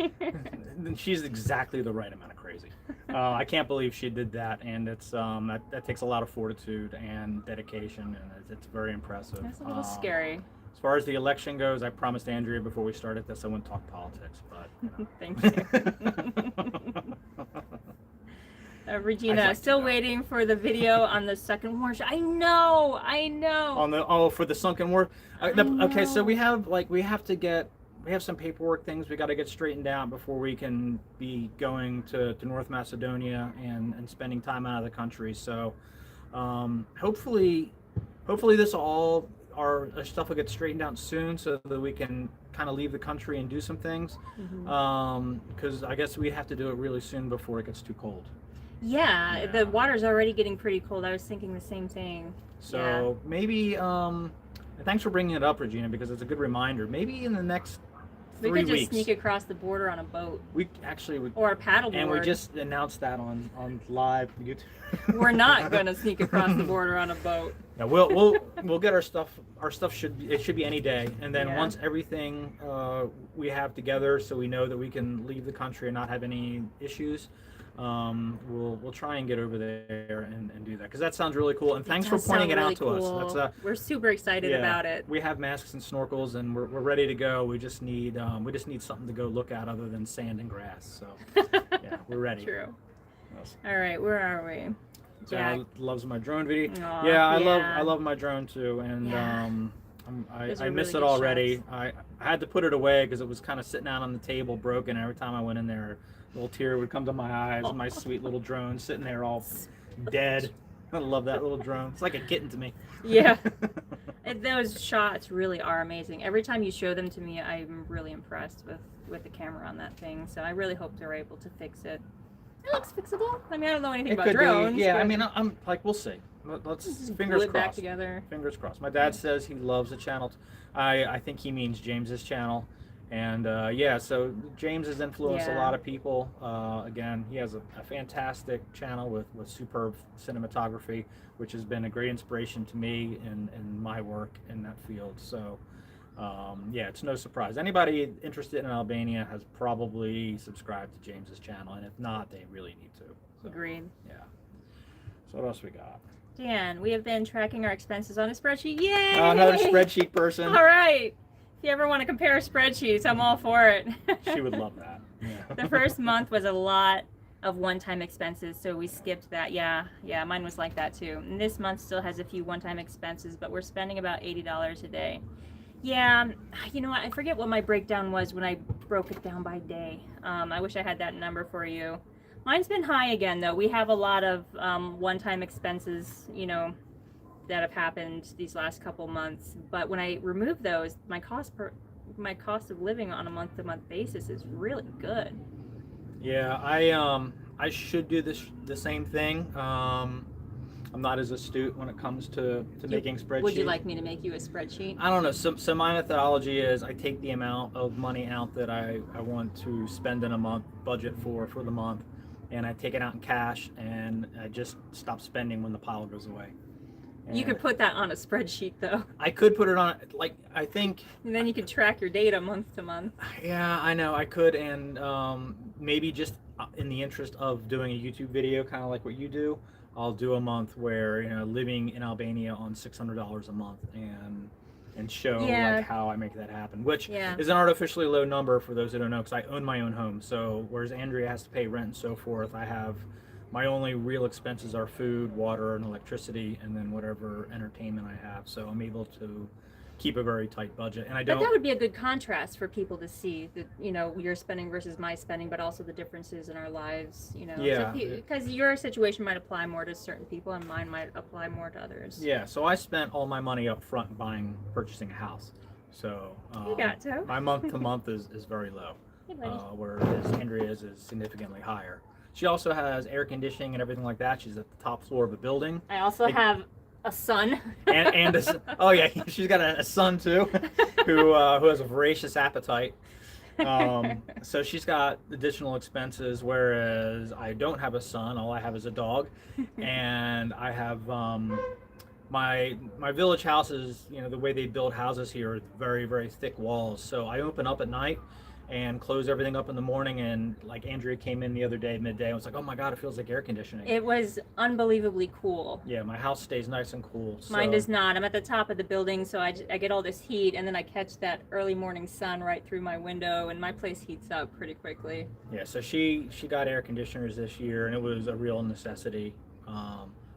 [SPEAKER 2] She's exactly the right amount of crazy. I can't believe she did that, and it's that takes a lot of fortitude and dedication, and it's very impressive.
[SPEAKER 1] That's a little scary.
[SPEAKER 2] As far as the election goes, I promised Andrea before we started this I wouldn't talk politics, but
[SPEAKER 1] Thank you. Regina, still waiting for the video on the second warship. I know.
[SPEAKER 2] On the for the sunken war. Okay, so we have some paperwork things we got to get straightened out before we can be going to North Macedonia and spending time out of the country. So hopefully this all our stuff will get straightened out soon so that we can kind of leave the country and do some things. Because I guess we have to do it really soon before it gets too cold.
[SPEAKER 1] Yeah, the water's already getting pretty cold. I was thinking the same thing.
[SPEAKER 2] So maybe, thanks for bringing it up, Regina, because it's a good reminder. Maybe in the next 3 weeks. We could just
[SPEAKER 1] sneak across the border on a boat.
[SPEAKER 2] We actually would.
[SPEAKER 1] Or a paddleboard.
[SPEAKER 2] And we just announced that on live YouTube.
[SPEAKER 1] We're not gonna sneak across the border on a boat.
[SPEAKER 2] No, we'll get our stuff. Our stuff should be any day, and then once everything we have together, so we know that we can leave the country and not have any issues. We'll try and get over there and do that, because that sounds really cool. And thanks for pointing it out to us. That's
[SPEAKER 1] we're super excited about it.
[SPEAKER 2] We have masks and snorkels, and we're ready to go. We just need something to go look at other than sand and grass. So yeah, we're ready.
[SPEAKER 1] True. Yes. All right, where are we?
[SPEAKER 2] Jack loves my drone video.
[SPEAKER 1] Aww,
[SPEAKER 2] I love my drone too, and I miss
[SPEAKER 1] really
[SPEAKER 2] it already.
[SPEAKER 1] shots.
[SPEAKER 2] I had to put it away because it was kind of sitting out on the table, broken. Every time I went in there, a little tear would come to my eyes. My sweet little drone sitting there all dead. I love that little drone. It's like a kitten to me.
[SPEAKER 1] Yeah. Those shots really are amazing. Every time you show them to me, I'm really impressed with the camera on that thing. So I really hope they're able to fix it. It looks fixable. I mean, I don't know anything about drones.
[SPEAKER 2] Yeah, I mean, I'm like, we'll see. Let's fingers crossed.
[SPEAKER 1] Back together.
[SPEAKER 2] Fingers crossed. My dad says he loves the channel. I think he means James's channel. And so James has influenced a lot of people. Again, he has a fantastic channel with superb cinematography, which has been a great inspiration to me in my work in that field. So it's no surprise. Anybody interested in Albania has probably subscribed to James's channel, and if not, they really need to. So,
[SPEAKER 1] agreed.
[SPEAKER 2] Yeah. So what else we got?
[SPEAKER 1] Dan, we have been tracking our expenses on a spreadsheet. Yay!
[SPEAKER 2] Another spreadsheet person.
[SPEAKER 1] All right. If you ever want to compare spreadsheets, I'm all for it.
[SPEAKER 2] She would love that. Yeah.
[SPEAKER 1] The first month was a lot of one-time expenses, so we skipped that. Yeah, mine was like that too. And this month still has a few one-time expenses, but we're spending about $80 a day. Yeah, you know what? I forget what my breakdown was when I broke it down by day. I wish I had that number for you. Mine's been high again, though. We have a lot of one-time expenses, that have happened these last couple months. But when I remove those, my cost of living on a month-to-month basis is really good.
[SPEAKER 2] Yeah, I should do the same thing. I'm not as astute when it comes to making spreadsheets.
[SPEAKER 1] Would you like me to make you a spreadsheet?
[SPEAKER 2] I don't know. So my methodology is I take the amount of money out that I want to spend in a month, budget for the month, and I take it out in cash, and I just stop spending when the pile goes away. And
[SPEAKER 1] you could put that on a spreadsheet, though.
[SPEAKER 2] I could put it on, I think.
[SPEAKER 1] And then you could track your data month to month.
[SPEAKER 2] Yeah, I know, I could, and maybe just in the interest of doing a YouTube video, kind of like what you do, I'll do a month where, living in Albania on $600 a month and show like how I make that happen, which is an artificially low number for those who don't know, because I own my own home. So whereas Andrea has to pay rent and so forth, I have my only real expenses are food, water, and electricity, and then whatever entertainment I have. So I'm able to keep a very tight budget, and I don't.
[SPEAKER 1] But that would be a good contrast for people to see that your spending versus my spending, but also the differences in our lives.
[SPEAKER 2] Yeah.
[SPEAKER 1] Because your situation might apply more to certain people, and mine might apply more to others.
[SPEAKER 2] Yeah. So I spent all my money up front purchasing a house. So
[SPEAKER 1] you got to.
[SPEAKER 2] My month to month is very low, whereas Andrea's is significantly higher. She also has air conditioning and everything like that. She's at the top floor of a building.
[SPEAKER 1] I also have a son.
[SPEAKER 2] She's got a son too, who has a voracious appetite. So she's got additional expenses, whereas I don't have a son. All I have is a dog, and I have my village houses. The way they build houses here are very, very thick walls. So I open up at night, and close everything up in the morning. And like Andrea came in the other day midday and was like, oh my god, it feels like air conditioning.
[SPEAKER 1] It was unbelievably cool.
[SPEAKER 2] Yeah, my house stays nice and cool.
[SPEAKER 1] Mine does not. I'm at the top of the building, so I get all this heat, and then I catch that early morning sun right through my window, and my place heats up pretty quickly.
[SPEAKER 2] Yeah, so she got air conditioners this year, and it was a real necessity.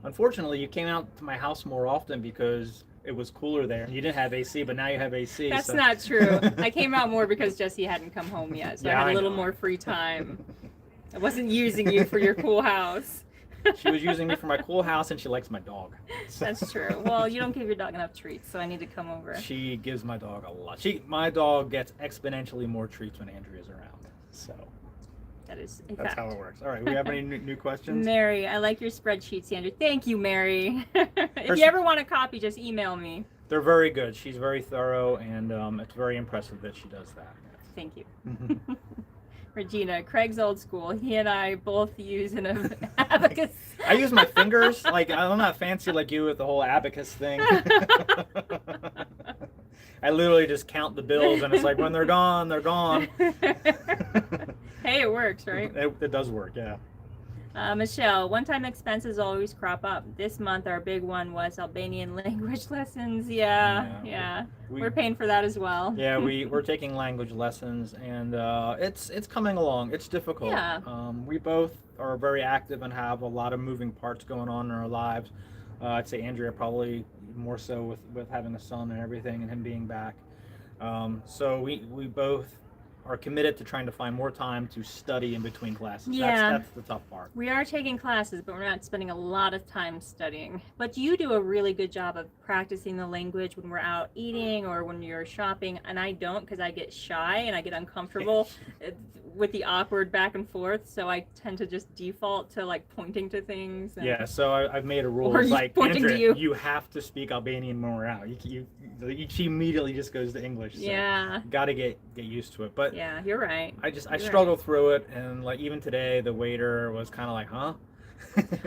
[SPEAKER 2] Unfortunately, you came out to my house more often because it was cooler there. You didn't have AC, but now you have AC.
[SPEAKER 1] That's
[SPEAKER 2] so.
[SPEAKER 1] not true. I came out more because Jesse hadn't come home yet, so
[SPEAKER 2] Yeah,
[SPEAKER 1] I had a little
[SPEAKER 2] know.
[SPEAKER 1] more free time. I wasn't using you for your cool house.
[SPEAKER 2] She was using me for my cool house, and she likes my dog. So.
[SPEAKER 1] That's true. Well, you don't give your dog enough treats, so I need to come over.
[SPEAKER 2] She gives my dog a lot. My dog gets exponentially more treats when Andrea's around. So
[SPEAKER 1] That is a
[SPEAKER 2] that's
[SPEAKER 1] fact.
[SPEAKER 2] how it works. All right, we have any new questions?
[SPEAKER 1] Mary, I like your spreadsheet, Sandra. Thank you, Mary. If you ever want a copy, just email me.
[SPEAKER 2] They're very good. She's very thorough, and it's very impressive that she does that.
[SPEAKER 1] Thank you. Regina, Craig's old school. He and I both use an abacus.
[SPEAKER 2] I use my fingers. Like, I'm not fancy like you with the whole abacus thing. I literally just count the bills, and it's like, when they're gone, they're gone.
[SPEAKER 1] Hey, it works, right?
[SPEAKER 2] It does work, yeah.
[SPEAKER 1] Michelle, one-time expenses always crop up. This month, our big one was Albanian language lessons. Yeah. We're paying for that as well.
[SPEAKER 2] Yeah, we're taking language lessons, and it's coming along. It's difficult.
[SPEAKER 1] Yeah.
[SPEAKER 2] We both are very active and have a lot of moving parts going on in our lives. I'd say Andrea probably more so with having a son and everything, and him being back. So we both are committed to trying to find more time to study in between classes.
[SPEAKER 1] Yeah.
[SPEAKER 2] That's the tough part.
[SPEAKER 1] We are taking classes, but we're not spending a lot of time studying. But you do a really good job of practicing the language when we're out eating or when you're shopping, and I don't, because I get shy and I get uncomfortable with the awkward back and forth, so I tend to just default to like pointing to things. And...
[SPEAKER 2] Yeah, so I've made a rule.
[SPEAKER 1] Or
[SPEAKER 2] It's like,
[SPEAKER 1] pointing to
[SPEAKER 2] Andrea,
[SPEAKER 1] you.
[SPEAKER 2] you have to speak Albanian when we're out. She immediately just goes to English. So
[SPEAKER 1] Yeah.
[SPEAKER 2] got to get used to it. But
[SPEAKER 1] Yeah, you're right.
[SPEAKER 2] I struggle through it, and like even today, the waiter was kind of like, huh?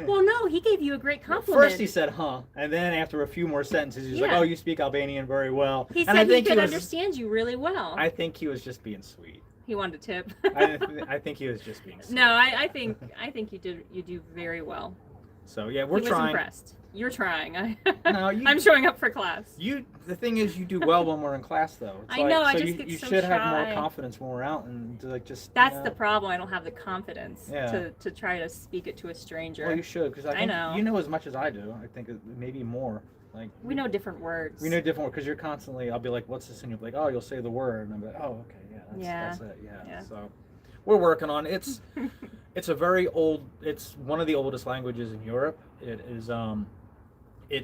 [SPEAKER 1] Well, no, he gave you a great compliment.
[SPEAKER 2] First he said, huh, and then after a few more sentences, he's like,
[SPEAKER 1] Yeah.
[SPEAKER 2] oh, you speak Albanian very well.
[SPEAKER 1] He
[SPEAKER 2] And
[SPEAKER 1] said
[SPEAKER 2] I
[SPEAKER 1] he
[SPEAKER 2] think
[SPEAKER 1] could
[SPEAKER 2] was,
[SPEAKER 1] understand you really well.
[SPEAKER 2] I think he was just being sweet.
[SPEAKER 1] He wanted a tip.
[SPEAKER 2] I think he was just being sweet.
[SPEAKER 1] No, I think you do very well.
[SPEAKER 2] So yeah, we're
[SPEAKER 1] He was
[SPEAKER 2] trying.
[SPEAKER 1] impressed. You're trying.
[SPEAKER 2] No,
[SPEAKER 1] I'm showing up for class.
[SPEAKER 2] The thing is, you do well when we're in class, though. It's
[SPEAKER 1] I know, I
[SPEAKER 2] So
[SPEAKER 1] just
[SPEAKER 2] you,
[SPEAKER 1] get
[SPEAKER 2] you
[SPEAKER 1] so
[SPEAKER 2] should have
[SPEAKER 1] shy.
[SPEAKER 2] more confidence when we're out, and like just.
[SPEAKER 1] That's the problem. I don't have the confidence
[SPEAKER 2] Yeah.
[SPEAKER 1] to try to speak it to a stranger.
[SPEAKER 2] Well, you should, because I
[SPEAKER 1] I
[SPEAKER 2] think
[SPEAKER 1] know.
[SPEAKER 2] you know as much as I do. I think maybe more. Like
[SPEAKER 1] We know different words.
[SPEAKER 2] we know different, because you're constantly. I'll be like, "What's this?" And you'll be like, "Oh, you'll say the word," and I'm like, "Oh, okay, that's it." Yeah. So we're working on it. It's a very old. It's one of the oldest languages in Europe. It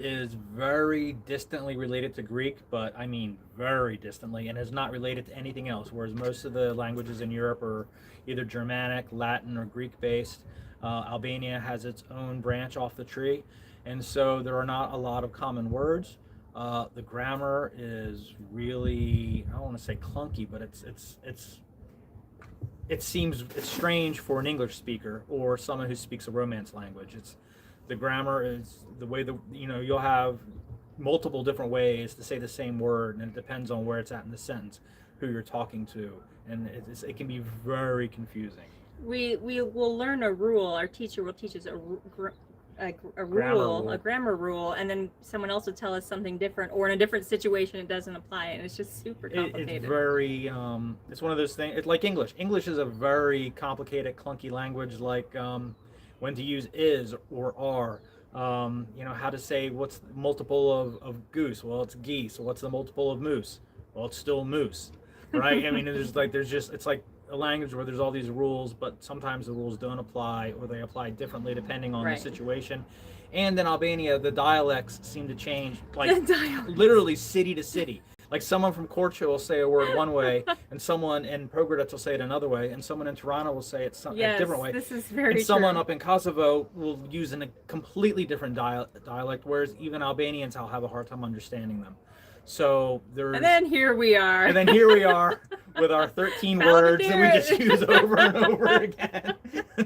[SPEAKER 2] is very distantly related to Greek, but I mean very distantly, and is not related to anything else. Whereas most of the languages in Europe are either Germanic, Latin, or Greek-based. Albania has its own branch off the tree, and so there are not a lot of common words. The grammar is really, I don't want to say clunky, but it's strange for an English speaker or someone who speaks a Romance language. The grammar is the way you'll have multiple different ways to say the same word, and it depends on where it's at in the sentence, who you're talking to, and it can be very confusing.
[SPEAKER 1] We will learn a rule. Our teacher will teach us a grammar rule, and then someone else will tell us something different, or in a different situation it doesn't apply, and it's just super complicated.
[SPEAKER 2] It's very it's one of those things. It's like English. English is a very complicated, clunky language. Like when to use is or are. How to say what's the multiple of goose? Well, it's geese. What's the multiple of moose? Well, it's still moose, right? I mean, it's like a language where there's all these rules, but sometimes the rules don't apply, or they apply differently depending on the situation. And in Albania, the dialects seem to change, like literally city to city. Like someone from Kortrijk will say a word one way, and someone in Pogradec will say it another way, and someone in Tirana will say it a different way.
[SPEAKER 1] This is very
[SPEAKER 2] and someone
[SPEAKER 1] true.
[SPEAKER 2] up in Kosovo will use a completely different dialect, whereas even Albanians, I'll have a hard time understanding them. So there's.
[SPEAKER 1] And then here we are.
[SPEAKER 2] And then here we are with our 13 words that we just use over and over again,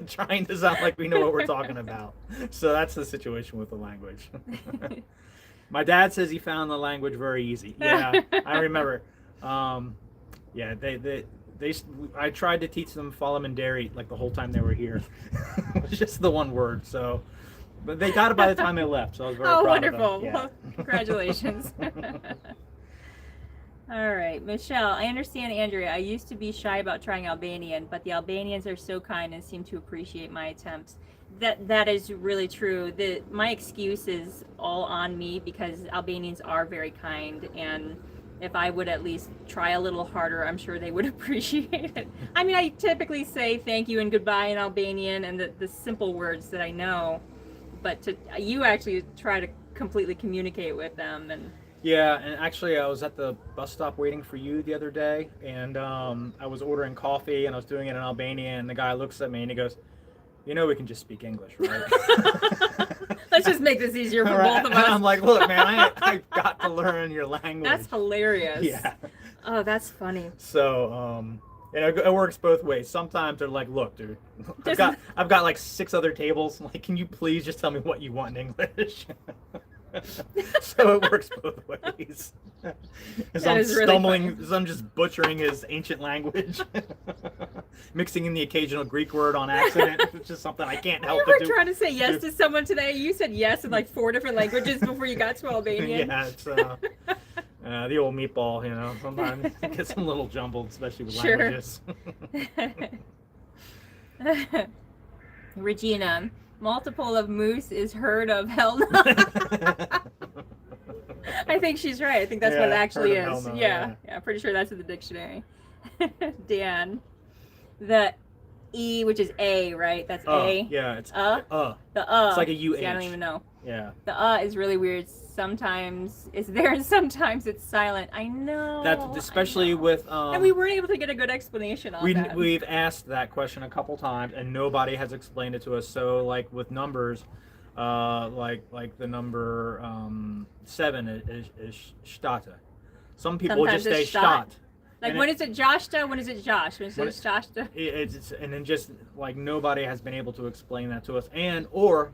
[SPEAKER 2] trying to sound like we know what we're talking about. So that's the situation with the language. My dad says he found the language very easy. Yeah, I remember. The I tried to teach them Falamanderi like the whole time they were here. It was just the one word. So, but they got it by the time they left. So I was very proud
[SPEAKER 1] wonderful.
[SPEAKER 2] of them. Yeah.
[SPEAKER 1] Well, congratulations. All right, Michelle, I understand, Andrea. I used to be shy about trying Albanian, but the Albanians are so kind and seem to appreciate my attempts. That is really true. My excuse is all on me because Albanians are very kind, and if I would at least try a little harder, I'm sure they would appreciate it. I mean, I typically say thank you and goodbye in Albanian and the simple words that I know, but you actually try to completely communicate with them. And
[SPEAKER 2] Yeah, and actually I was at the bus stop waiting for you the other day, and I was ordering coffee, and I was doing it in Albanian, and the guy looks at me and he goes, "You know we can just speak English, right?"
[SPEAKER 1] Let's just make this easier for
[SPEAKER 2] Right.
[SPEAKER 1] both of us.
[SPEAKER 2] I'm like, "Look, man, I've got to learn your language."
[SPEAKER 1] That's hilarious.
[SPEAKER 2] Yeah.
[SPEAKER 1] Oh, that's funny.
[SPEAKER 2] So, it works both ways. Sometimes they're like, "Look, dude, I've got like 6 other tables. Like, can you please just tell me what you want in English?" So it works both ways. As I'm stumbling, as I'm just butchering his ancient language, mixing in the occasional Greek word on accident, which is something I can't help but do.
[SPEAKER 1] You were trying to say yes to someone today. You said yes in like 4 different languages before you got to Albanian.
[SPEAKER 2] Yeah, it's the old meatball, you know. Sometimes it gets a little jumbled, especially with languages.
[SPEAKER 1] Regina, multiple of moose is heard of, hell no. I think she's right. I think that's what it actually is.
[SPEAKER 2] No,
[SPEAKER 1] yeah, pretty sure that's in the dictionary. Dan, the E, which is A, right? That's A.
[SPEAKER 2] Yeah, it's
[SPEAKER 1] The
[SPEAKER 2] It's like a UH.
[SPEAKER 1] See, I don't even know.
[SPEAKER 2] Yeah.
[SPEAKER 1] The is really weird. Sometimes it's there and sometimes it's silent. I know.
[SPEAKER 2] That's especially with
[SPEAKER 1] and we weren't able to get a good explanation on that.
[SPEAKER 2] We've asked that question a couple times and nobody has explained it to us. So like with numbers, like the number 7 is Stata. Some people
[SPEAKER 1] Sometimes
[SPEAKER 2] just say
[SPEAKER 1] it's Stat.
[SPEAKER 2] Stat.
[SPEAKER 1] Like, when is it Joshta? When is it Josh? When is it Joshta?
[SPEAKER 2] And then just like nobody has been able to explain that to us. Or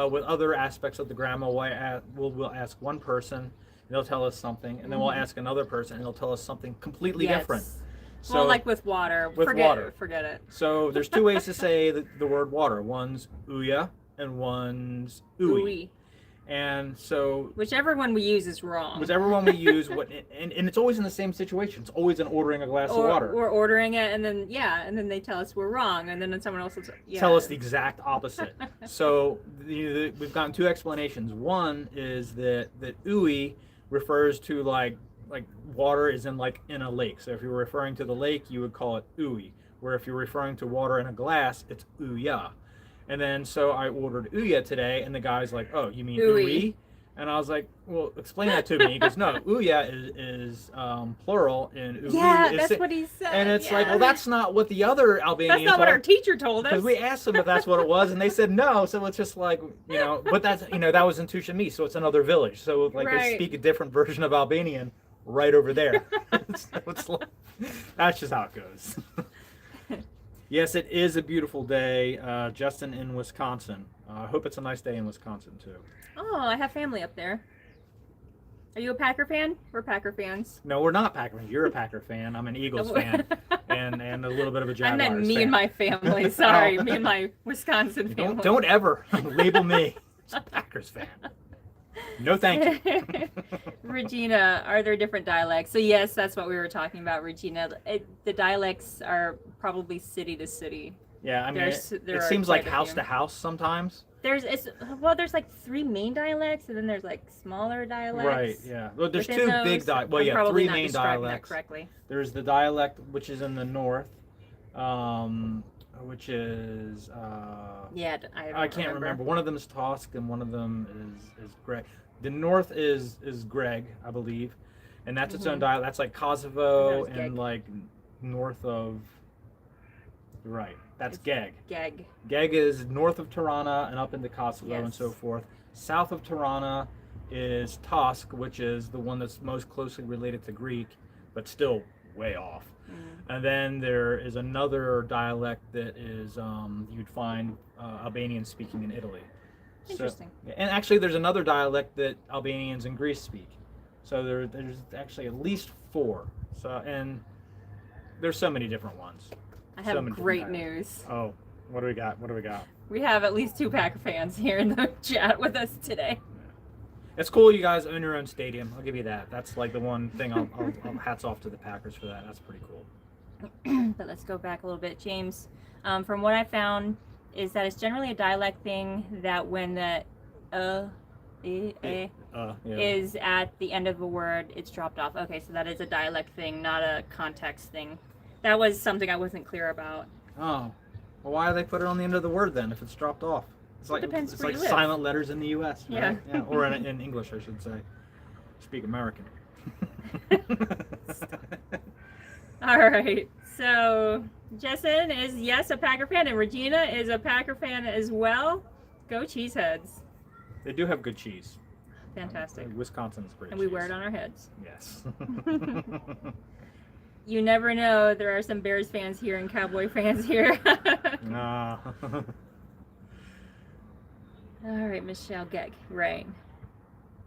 [SPEAKER 2] with other aspects of the grammar, we'll ask one person, and they'll tell us something, and then we'll ask another person, and they'll tell us something completely different. So,
[SPEAKER 1] well, like with water. Forget it.
[SPEAKER 2] So there's 2 ways to say the word water. One's uya, and one's ui. And so
[SPEAKER 1] whichever one we use is wrong.
[SPEAKER 2] Whichever one we use, and it's always in the same situation. It's always in ordering a glass of water.
[SPEAKER 1] We're ordering it, and then they tell us we're wrong, and then someone else will
[SPEAKER 2] tell us the exact opposite. So we've gotten 2 explanations. One is that ui refers to like water is in a lake. So if you're referring to the lake, you would call it ui. Where if you're referring to water in a glass, it's uya. And then so I ordered uya today, and the guy's like, "Oh, you mean ui?" And I was like, "Well, explain that to me." He goes, "No, uya is plural, and ui is."
[SPEAKER 1] That's what he said.
[SPEAKER 2] And it's like, well, that's not what the other Albanians.
[SPEAKER 1] That's not what our teacher told us.
[SPEAKER 2] Because we asked them if that's what it was, and they said no. So it's just like, but that's that was in Tushami, so it's another village. So like they speak a different version of Albanian right over there. So it's like, that's just how it goes. Yes, it is a beautiful day, Justin, in Wisconsin. I hope it's a nice day in Wisconsin, too.
[SPEAKER 1] Oh, I have family up there. Are you a Packer fan? We're Packer fans.
[SPEAKER 2] No, we're not Packer fans. You're a Packer fan. I'm an Eagles fan. And a little bit of a Jaguars fan.
[SPEAKER 1] I meant me and my family. Sorry, me and my Wisconsin family.
[SPEAKER 2] Don't ever label me as a Packers fan. No, thank you.
[SPEAKER 1] Regina, are there different dialects? So yes, that's what we were talking about, Regina. The dialects are probably city to city.
[SPEAKER 2] Yeah, I mean, it seems like house to house sometimes.
[SPEAKER 1] There's like 3 main dialects, and then there's like smaller dialects.
[SPEAKER 2] Right. Yeah. Well, there's 2 big dialects. Well, yeah, 3 main dialects.
[SPEAKER 1] Correctly.
[SPEAKER 2] There's the dialect which is in the north, which is I can't remember. One of them is Tosk and one of them is Greg. The north is Greg, I believe, and that's its own dialect. That's like Kosovo and like north of. Right, that's Geg. Geg is north of Tirana and up into Kosovo and so forth. South of Tirana is Tosk, which is the one that's most closely related to Greek, but still way off. And then there is another dialect that is you'd find Albanians speaking in Italy.
[SPEAKER 1] Interesting.
[SPEAKER 2] And actually, there's another dialect that Albanians in Greece speak. So there's actually at least 4. So there's so many different ones.
[SPEAKER 1] I
[SPEAKER 2] So
[SPEAKER 1] have
[SPEAKER 2] many
[SPEAKER 1] great
[SPEAKER 2] different
[SPEAKER 1] news.
[SPEAKER 2] Oh, what do we got? What do we got?
[SPEAKER 1] We have at least 2 Packer fans here in the chat with us today.
[SPEAKER 2] It's cool you guys own your own stadium. I'll give you that. That's like the one thing I'll hats off to the Packers for that. That's pretty cool.
[SPEAKER 1] But let's go back a little bit, James. From what I found is that it's generally a dialect thing that when the is at the end of a word, it's dropped off. Okay, so that is a dialect thing, not a context thing. That was something I wasn't clear about.
[SPEAKER 2] Oh, well, why do they put it on the end of the word then if it's dropped off? It's like
[SPEAKER 1] depends
[SPEAKER 2] it's
[SPEAKER 1] where
[SPEAKER 2] like
[SPEAKER 1] you live.
[SPEAKER 2] silent letters in the U.S. Right?
[SPEAKER 1] Yeah.
[SPEAKER 2] Or in English, I should say. Speak American.
[SPEAKER 1] All right, so Jessen is, yes, a Packer fan, and Regina is a Packer fan as well. Go Cheeseheads.
[SPEAKER 2] They do have good cheese.
[SPEAKER 1] Fantastic.
[SPEAKER 2] Wisconsin's great
[SPEAKER 1] And we
[SPEAKER 2] cheese.
[SPEAKER 1] wear it on our heads.
[SPEAKER 2] Yes.
[SPEAKER 1] You never know. There are some Bears fans here and Cowboy fans here.
[SPEAKER 2] Nah.
[SPEAKER 1] All right, Michelle, Geck, Rain,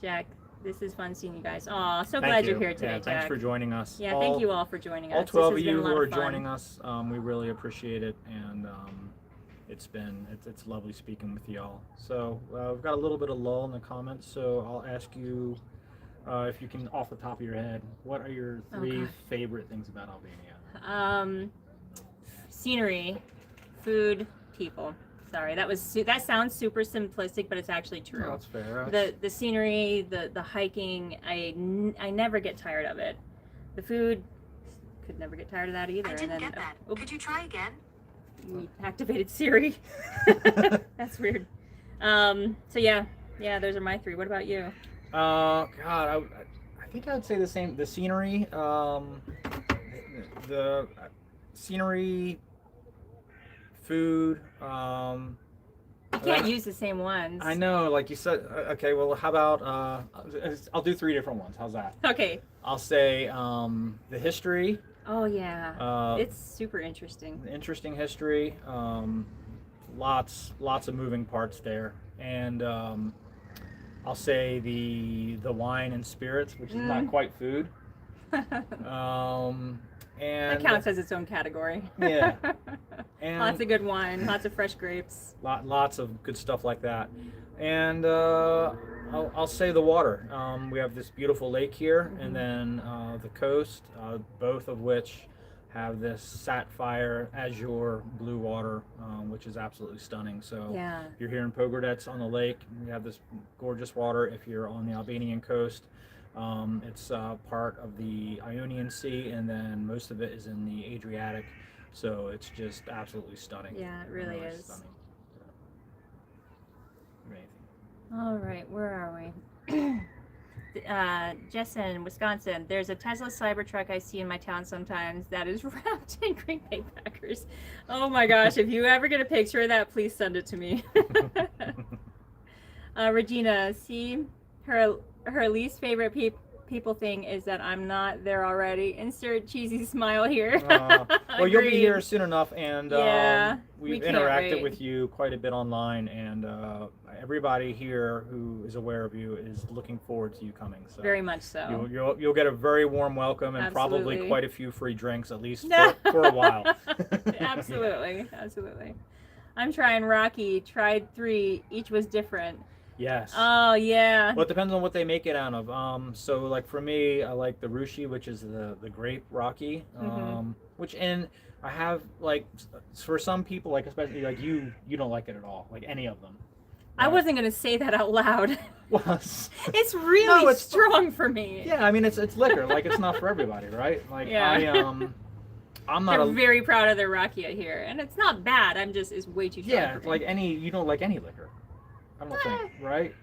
[SPEAKER 1] Jack. This is fun seeing you guys. Aw, so
[SPEAKER 2] Thank
[SPEAKER 1] glad
[SPEAKER 2] you.
[SPEAKER 1] you're here today,
[SPEAKER 2] Yeah,
[SPEAKER 1] Jack.
[SPEAKER 2] thanks for joining us.
[SPEAKER 1] Yeah, thank you all for joining us.
[SPEAKER 2] All 12 of
[SPEAKER 1] This has been
[SPEAKER 2] you
[SPEAKER 1] a lot
[SPEAKER 2] who are
[SPEAKER 1] of fun.
[SPEAKER 2] joining us, we really appreciate it, and it's lovely speaking with y'all. So we've got a little bit of lull in the comments, so I'll ask you if you can, off the top of your head, what are your 3 favorite things about Albania?
[SPEAKER 1] Scenery, food, people. Sorry, that sounds super simplistic, but it's actually true.
[SPEAKER 2] Oh, that's fair.
[SPEAKER 1] The scenery, the hiking, I never get tired of it. The food, could never get tired of that either.
[SPEAKER 3] I didn't get that. Could you try again?
[SPEAKER 1] We activated Siri. That's weird. So yeah, those are my 3. What about you?
[SPEAKER 2] God, I think I'd say the same. The scenery, the scenery, food.
[SPEAKER 1] You can't use the same ones.
[SPEAKER 2] I know, like you said. Okay, well, how about I'll do 3 different ones. How's that?
[SPEAKER 1] Okay.
[SPEAKER 2] I'll say the history.
[SPEAKER 1] Oh yeah, it's super interesting.
[SPEAKER 2] Interesting history. Lots of moving parts there, and I'll say the wine and spirits, which is not quite food. And
[SPEAKER 1] that counts as its own category.
[SPEAKER 2] Yeah. And
[SPEAKER 1] lots of good wine, lots of fresh grapes.
[SPEAKER 2] Lots of good stuff like that. And I'll say the water. We have this beautiful lake here, and then the coast, both of which have this sapphire azure blue water, which is absolutely stunning. So
[SPEAKER 1] Yeah.
[SPEAKER 2] if you're here in Pogradec on the lake, we have this gorgeous water. If you're on the Albanian coast, it's part of the Ionian Sea, and then most of it is in the Adriatic. So it's just absolutely stunning.
[SPEAKER 1] Yeah, it really is.
[SPEAKER 2] Stunning. Amazing.
[SPEAKER 1] All right, where are we? Jessen, Wisconsin. There's a Tesla Cybertruck I see in my town sometimes that is wrapped in Green Bay Packers. Oh my gosh, if you ever get a picture of that, please send it to me. Regina, see, her least favorite people thing is that I'm not there already. Insert cheesy smile here.
[SPEAKER 2] Well, you'll be here soon enough, and
[SPEAKER 1] Yeah,
[SPEAKER 2] we've
[SPEAKER 1] we can't
[SPEAKER 2] interacted
[SPEAKER 1] wait.
[SPEAKER 2] with you quite a bit online, and everybody here who is aware of you is looking forward to you coming. So
[SPEAKER 1] Very much so.
[SPEAKER 2] you'll get a very warm welcome, and probably
[SPEAKER 1] Absolutely.
[SPEAKER 2] quite a few free drinks, at least
[SPEAKER 1] No.
[SPEAKER 2] for a while.
[SPEAKER 1] Absolutely, absolutely. I'm trying Rocky. Tried 3. Each was different.
[SPEAKER 2] Yes.
[SPEAKER 1] Oh yeah.
[SPEAKER 2] Well, it depends on what they make it out of. So like for me, I like the Rushi, which is the grape Rocky. Which, and I have, like, for some people, like especially like you don't like it at all, like any of them.
[SPEAKER 1] I wasn't gonna say that out loud.
[SPEAKER 2] Well,
[SPEAKER 1] It's really
[SPEAKER 2] No, it's-
[SPEAKER 1] strong for me.
[SPEAKER 2] yeah, I mean it's liquor, like it's not for everybody, right? Like
[SPEAKER 1] Yeah.
[SPEAKER 2] I'm not
[SPEAKER 1] They're
[SPEAKER 2] a
[SPEAKER 1] very proud of their Rakia here, and it's not bad. It's way too strong.
[SPEAKER 2] yeah,
[SPEAKER 1] for me.
[SPEAKER 2] like you don't like any liquor. I don't think, right?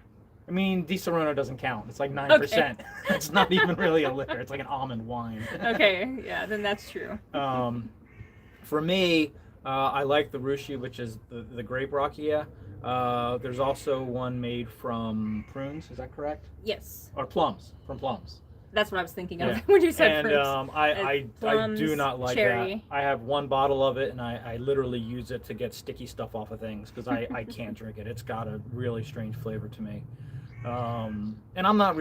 [SPEAKER 2] I mean, Di Serono doesn't count. It's like 9%. It's not even really a liquor. It's like an almond wine.
[SPEAKER 1] Okay, yeah, then that's true.
[SPEAKER 2] For me, I like the Rushi, which is the grape rakia. There's also one made from prunes. Is that correct?
[SPEAKER 1] Yes,
[SPEAKER 2] Or plums? From plums.
[SPEAKER 1] that's what I was thinking of
[SPEAKER 2] Yeah.
[SPEAKER 1] when you said
[SPEAKER 2] And
[SPEAKER 1] fruits.
[SPEAKER 2] I
[SPEAKER 1] plums,
[SPEAKER 2] do not like
[SPEAKER 1] cherry.
[SPEAKER 2] that. I have one bottle of it, and I literally use it to get sticky stuff off of things because I can't drink it. It's got a really strange flavor to me. And I'm not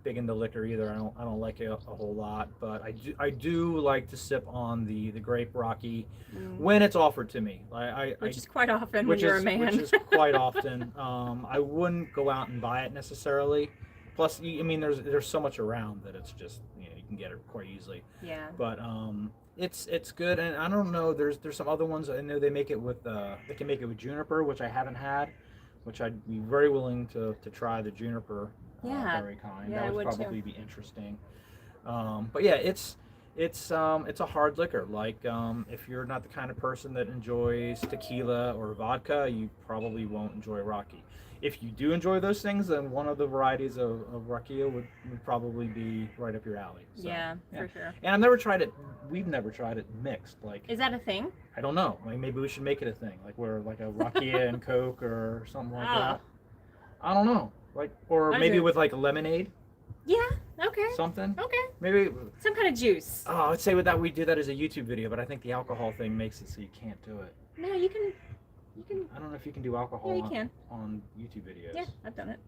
[SPEAKER 2] big into liquor either. I don't like it a whole lot, but I do like to sip on the grape Rocky when it's offered to me.
[SPEAKER 1] Which is quite often when you're a man.
[SPEAKER 2] Which is quite often. I wouldn't go out and buy it necessarily. Plus, I mean, there's so much around that it's just, you know, you can get it quite easily.
[SPEAKER 1] Yeah.
[SPEAKER 2] But it's good, and I don't know. There's some other ones. I know they make it with they can make it with juniper, which I haven't had, which I'd be very willing to try the juniper berry kind.
[SPEAKER 1] Yeah,
[SPEAKER 2] that would probably
[SPEAKER 1] too.
[SPEAKER 2] be interesting. But yeah, it's a hard liquor. Like if you're not the kind of person that enjoys tequila or vodka, you probably won't enjoy Rocky. If you do enjoy those things, then one of the varieties of rakia would probably be right up your alley. So,
[SPEAKER 1] yeah, for sure.
[SPEAKER 2] And I've never tried it. We've never tried it mixed. Like,
[SPEAKER 1] is that a thing?
[SPEAKER 2] I don't know. Like maybe we should make it a thing. Like where like a rakia and Coke or something like that. I don't know. Like or maybe with like a lemonade.
[SPEAKER 1] Yeah. Okay.
[SPEAKER 2] Something.
[SPEAKER 1] Okay.
[SPEAKER 2] Maybe
[SPEAKER 1] some kind of juice.
[SPEAKER 2] Oh, I'd say with that we do that as a YouTube video, but I think the alcohol thing makes it so you can't do it.
[SPEAKER 1] No, you can.
[SPEAKER 2] I don't know if you can do alcohol on YouTube videos.
[SPEAKER 1] Yeah, I've done it.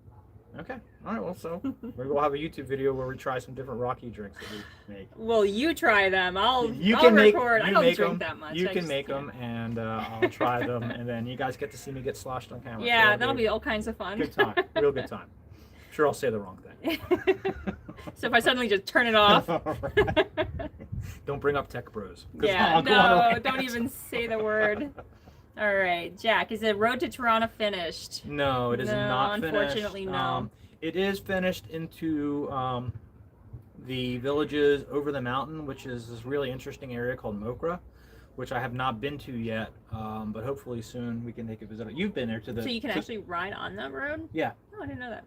[SPEAKER 2] Okay. All right. Well, so maybe we'll have a YouTube video where we try some different Rocky drinks that we make.
[SPEAKER 1] Well, you try them. I'll record. I don't drink that much.
[SPEAKER 2] You can make them, and I'll try them, and then you guys get to see me get sloshed on camera.
[SPEAKER 1] Yeah,
[SPEAKER 2] so
[SPEAKER 1] that'll be all kinds of fun.
[SPEAKER 2] Good time. Real good time. Sure, I'll say the wrong thing.
[SPEAKER 1] So if I suddenly just turn it off.
[SPEAKER 2] Don't bring up tech bros.
[SPEAKER 1] Yeah, no, don't even say the word. All right, Jack, is the Road to Toronto finished?
[SPEAKER 2] No, it is not finished.
[SPEAKER 1] Unfortunately, no.
[SPEAKER 2] It is finished into the villages over the mountain, which is this really interesting area called Mokra, which I have not been to yet, but hopefully soon we can take a visit. You've been there to the...
[SPEAKER 1] So you can actually ride on that road?
[SPEAKER 2] Yeah.
[SPEAKER 1] Oh, I didn't know that.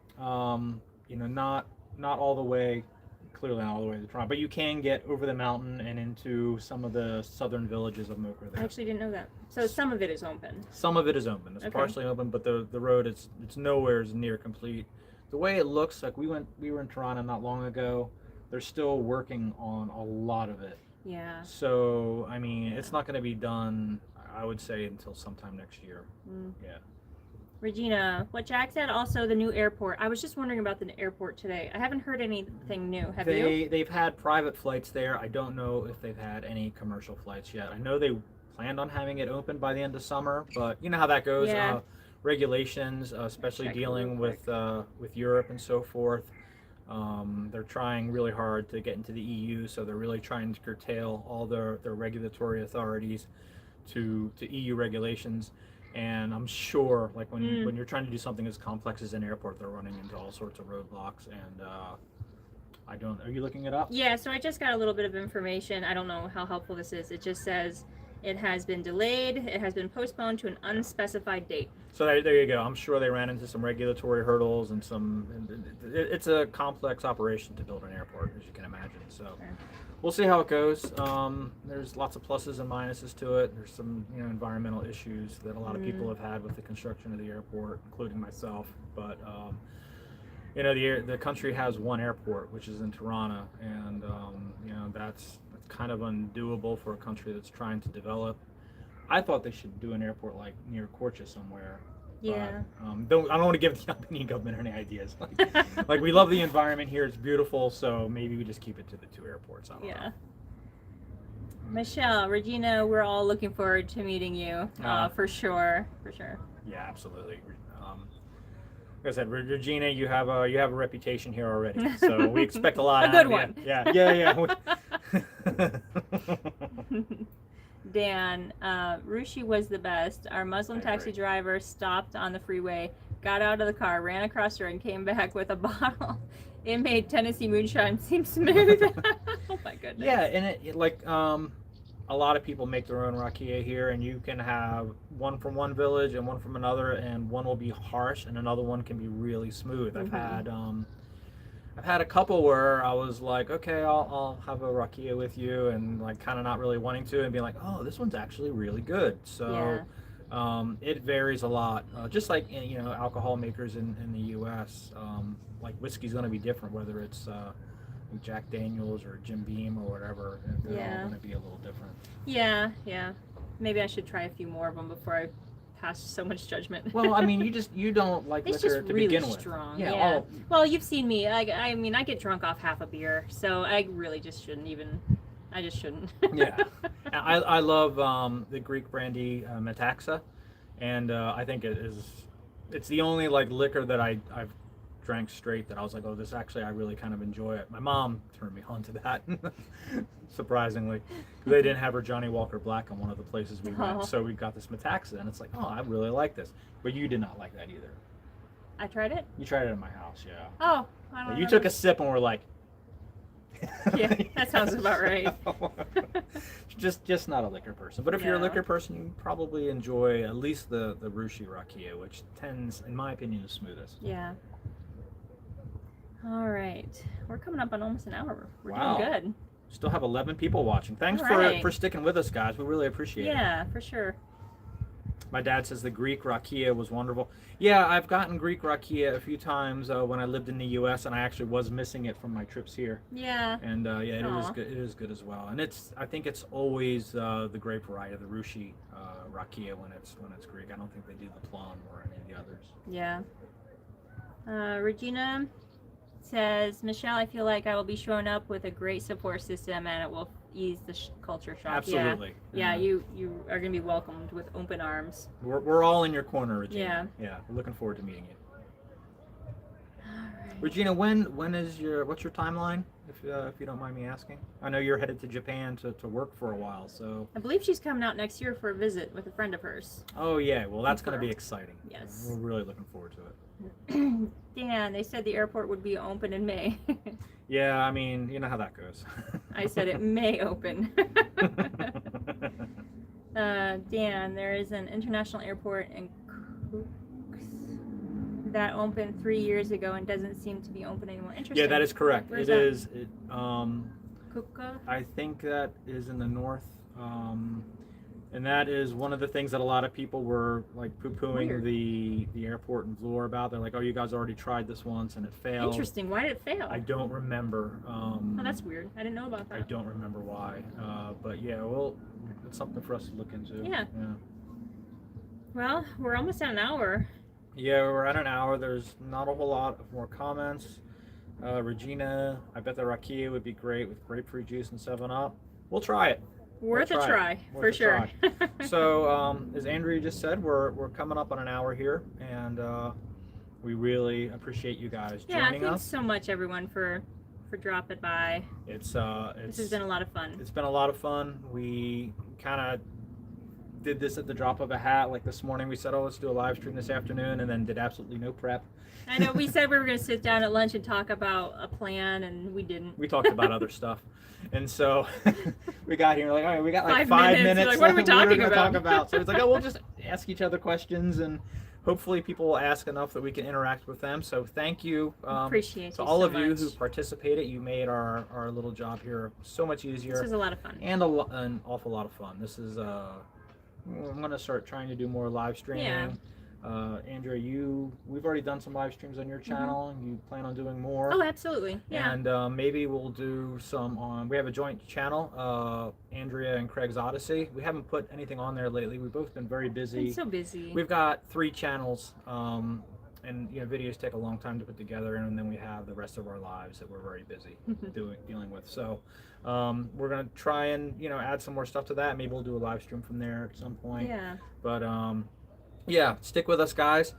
[SPEAKER 2] You know, not all the way, clearly not all the way to Toronto, but you can get over the mountain and into some of the southern villages of Mokra there.
[SPEAKER 1] I actually didn't know that. So some of it is open.
[SPEAKER 2] Some of it is open. It's partially open, but the road it's nowhere near complete. The way it looks, like we were in Toronto not long ago. They're still working on a lot of it.
[SPEAKER 1] Yeah.
[SPEAKER 2] So I mean, it's not going to be done, I would say, until sometime next year. Yeah.
[SPEAKER 1] Regina, what Jack said, also the new airport. I was just wondering about the airport today. I haven't heard anything new. Have you?
[SPEAKER 2] They've had private flights there. I don't know if they've had any commercial flights yet. I know they planned on having it open by the end of summer, but you know how that goes.
[SPEAKER 1] Yeah.
[SPEAKER 2] Regulations, especially dealing with Europe and so forth. They're trying really hard to get into the EU, so they're really trying to curtail all their regulatory authorities to EU regulations. And I'm sure, like when you're trying to do something as complex as an airport, they're running into all sorts of roadblocks. And I don't. Are you looking it up?
[SPEAKER 1] Yeah. So I just got a little bit of information. I don't know how helpful this is. It just says it has been delayed. It has been postponed to an unspecified date.
[SPEAKER 2] So there you go. I'm sure they ran into some regulatory hurdles and some. It's a complex operation to build an airport, as you can imagine. So. Okay. We'll see how it goes. There's lots of pluses and minuses to it. There's some, you know, environmental issues that a lot of people have had with the construction of the airport, including myself. But you know, the country has one airport, which is in Toronto, and you know, that's kind of undoable for a country that's trying to develop. I thought they should do an airport like near Korcha somewhere.
[SPEAKER 1] Yeah.
[SPEAKER 2] But, I don't want to give the Albanian government any ideas. Like we love the environment here; it's beautiful. So maybe we just keep it to the two airports. I don't know.
[SPEAKER 1] Michelle, Regina, we're all looking forward to meeting you. For sure.
[SPEAKER 2] Yeah, absolutely. Like I said, Regina, you have a reputation here already, so we expect a lot.
[SPEAKER 1] A good one.
[SPEAKER 2] Yeah.
[SPEAKER 1] Dan, Rushi was the best. Our Muslim taxi driver stopped on the freeway, got out of the car, ran across her, and came back with a bottle. It made Tennessee moonshine seem smooth. Oh my goodness.
[SPEAKER 2] Yeah, and it like a lot of people make their own rakia here, and you can have one from one village and one from another, and one will be harsh, and another one can be really smooth. I've had a couple where I was like, okay, I'll have a rakia with you, and like kind of not really wanting to, and be like, oh, this one's actually really good. So it varies a lot. Just like you know, alcohol makers in the U.S. Like whiskey's going to be different, whether it's Jack Daniels or Jim Beam or whatever. They're all going to be a little different.
[SPEAKER 1] Yeah. Maybe I should try a few more of them before I pass so much judgment.
[SPEAKER 2] Well, I mean, you don't like
[SPEAKER 1] It's
[SPEAKER 2] liquor
[SPEAKER 1] just
[SPEAKER 2] to
[SPEAKER 1] really
[SPEAKER 2] begin with.
[SPEAKER 1] strong.
[SPEAKER 2] Yeah.
[SPEAKER 1] Yeah. Well, you've seen me. I mean, I get drunk off half a beer, so I really just shouldn't even. I just shouldn't.
[SPEAKER 2] Yeah. I love the Greek brandy Metaxa, and I think it's the only like liquor that I've drank straight that I was like, oh, this actually I really kind of enjoy it. My mom turned me on to that, surprisingly, because they didn't have her Johnny Walker Black in one of the places we went, so we got this Metaxa, and it's like, oh, I really like this. But you did not like that either.
[SPEAKER 1] I tried it.
[SPEAKER 2] You tried it in my house, yeah.
[SPEAKER 1] Oh, I don't know.
[SPEAKER 2] You took a sip and were like.
[SPEAKER 1] Yeah, that sounds about right.
[SPEAKER 2] just not a liquor person. But if you're a
[SPEAKER 1] No.
[SPEAKER 2] liquor person, you probably enjoy at least the Rushi Rakia, which tends, in my opinion, the smoothest.
[SPEAKER 1] Yeah. All right, we're coming up on almost an hour. We're
[SPEAKER 2] Wow.
[SPEAKER 1] doing good.
[SPEAKER 2] Still have 11 people watching. Thanks
[SPEAKER 1] All right.
[SPEAKER 2] for sticking with us, guys. We really appreciate it.
[SPEAKER 1] Yeah, for sure.
[SPEAKER 2] My dad says the Greek Rakia was wonderful. Yeah, I've gotten Greek Rakia a few times when I lived in the U.S. and I actually was missing it from my trips here.
[SPEAKER 1] Yeah.
[SPEAKER 2] And yeah, it is
[SPEAKER 1] Aw.
[SPEAKER 2] good. It is good as well. And I think it's always the grape variety, the Rushi Rakia when it's Greek. I don't think they do the plum or any of the others.
[SPEAKER 1] Yeah. Regina says, Michelle, I feel like I will be showing up with a great support system and it will ease the culture shock.
[SPEAKER 2] Absolutely.
[SPEAKER 1] Yeah, you are going to be welcomed with open arms.
[SPEAKER 2] We're all in your corner, Regina.
[SPEAKER 1] Yeah.
[SPEAKER 2] Yeah. We're looking forward to meeting you.
[SPEAKER 1] All right.
[SPEAKER 2] Regina, what's your timeline, if you don't mind me asking? I know you're headed to Japan to work for a while, so.
[SPEAKER 1] I believe she's coming out next year for a visit with a friend of hers.
[SPEAKER 2] Oh yeah, well that's going to be exciting.
[SPEAKER 1] Yes.
[SPEAKER 2] We're really looking forward to it.
[SPEAKER 1] Dan, they said the airport would be open in May.
[SPEAKER 2] Yeah, I mean, you know how that goes.
[SPEAKER 1] I said it may open. Dan, there is an international airport in Cooks that opened 3 years ago and doesn't seem to be open anymore. Interesting.
[SPEAKER 2] Yeah, that is correct.
[SPEAKER 1] Where's
[SPEAKER 2] It
[SPEAKER 1] that?
[SPEAKER 2] is.
[SPEAKER 1] Kuka?
[SPEAKER 2] I think that is in the north, and that is one of the things that a lot of people were like poo-pooing
[SPEAKER 1] Weird.
[SPEAKER 2] the airport in Vlore about. They're like, "Oh, you guys already tried this once and it failed."
[SPEAKER 1] Interesting. Why did it fail?
[SPEAKER 2] I don't remember.
[SPEAKER 1] Oh, that's weird. I didn't know about that.
[SPEAKER 2] I don't remember why, but yeah, well, it's something for us to look into.
[SPEAKER 1] Yeah.
[SPEAKER 2] Yeah.
[SPEAKER 1] Well, we're almost at an hour.
[SPEAKER 2] Yeah, we're at an hour. There's not a whole lot of more comments. Regina, I bet the rakia would be great with grapefruit juice and 7-Up. We'll try it.
[SPEAKER 1] Worth
[SPEAKER 2] We'll
[SPEAKER 1] a try,
[SPEAKER 2] it.
[SPEAKER 1] for
[SPEAKER 2] Worth a
[SPEAKER 1] sure.
[SPEAKER 2] try. So, as Andrea just said, we're coming up on an hour here, and we really appreciate you guys
[SPEAKER 1] Yeah,
[SPEAKER 2] joining
[SPEAKER 1] thanks
[SPEAKER 2] us.
[SPEAKER 1] so much, everyone, for dropping by.
[SPEAKER 2] It's
[SPEAKER 1] This has been a lot of fun.
[SPEAKER 2] It's been a lot of fun. We kind of did this at the drop of a hat. Like this morning, we said, "Oh, let's do a live stream this afternoon," and then did absolutely no prep.
[SPEAKER 1] I know we said we were going to sit down at lunch and talk about a plan, and we didn't.
[SPEAKER 2] We talked about other stuff, and so we got here like, all right, we got like
[SPEAKER 1] 5
[SPEAKER 2] 5
[SPEAKER 1] minutes.
[SPEAKER 2] minutes.
[SPEAKER 1] Like, what are we
[SPEAKER 2] left, and
[SPEAKER 1] talking
[SPEAKER 2] gonna
[SPEAKER 1] about?
[SPEAKER 2] talk about? So it's like, oh, we'll just ask each other questions, and hopefully people will ask enough that we can interact with them. So thank you.
[SPEAKER 1] Appreciate
[SPEAKER 2] to
[SPEAKER 1] you
[SPEAKER 2] all
[SPEAKER 1] so
[SPEAKER 2] of you
[SPEAKER 1] much.
[SPEAKER 2] who participated. You made our little job here so much easier.
[SPEAKER 1] This was a lot of fun.
[SPEAKER 2] And an awful lot of fun. This is I'm gonna start trying to do more live streaming.
[SPEAKER 1] Yeah.
[SPEAKER 2] Andrea, we've already done some live streams on your channel. You plan on doing more?
[SPEAKER 1] Oh, absolutely. Yeah.
[SPEAKER 2] And maybe we'll do some on. We have a joint channel, Andrea and Craig's Odyssey. We haven't put anything on there lately. We've both been very busy.
[SPEAKER 1] I'm so busy.
[SPEAKER 2] We've got 3 channels, and videos take a long time to put together, and then we have the rest of our lives that we're very busy dealing with. So we're gonna try and add some more stuff to that. Maybe we'll do a live stream from there at some point.
[SPEAKER 1] Yeah.
[SPEAKER 2] But yeah, stick with us, guys.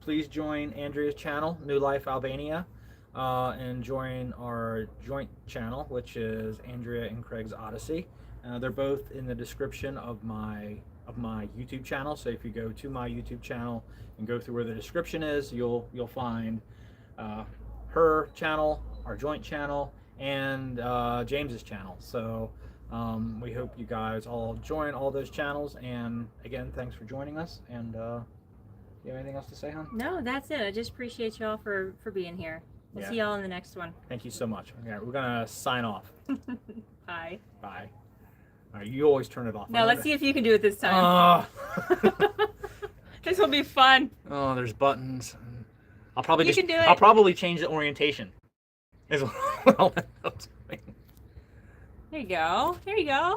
[SPEAKER 2] Please join Andrea's channel, New Life Albania, and join our joint channel, which is Andrea and Craig's Odyssey. They're both in the description of my YouTube channel. So if you go to my YouTube channel and go through where the description is, you'll find her channel, our joint channel, and James's channel. So we hope you guys all join all those channels. And again, thanks for joining us. And you have anything else to say, hon?
[SPEAKER 1] No, that's it. I just appreciate y'all for being here. We'll
[SPEAKER 2] Yeah.
[SPEAKER 1] see y'all in the next one.
[SPEAKER 2] Thank you so much. Okay, we're gonna sign off.
[SPEAKER 1] Bye.
[SPEAKER 2] Bye. All right, you always turn it off.
[SPEAKER 1] Now let's see if you can do it this time.
[SPEAKER 2] Oh,
[SPEAKER 1] This will be fun.
[SPEAKER 2] oh, there's buttons. I'll probably
[SPEAKER 1] You can do it.
[SPEAKER 2] I'll probably change the orientation. Is what I'll end up doing.
[SPEAKER 1] There you go. There you go.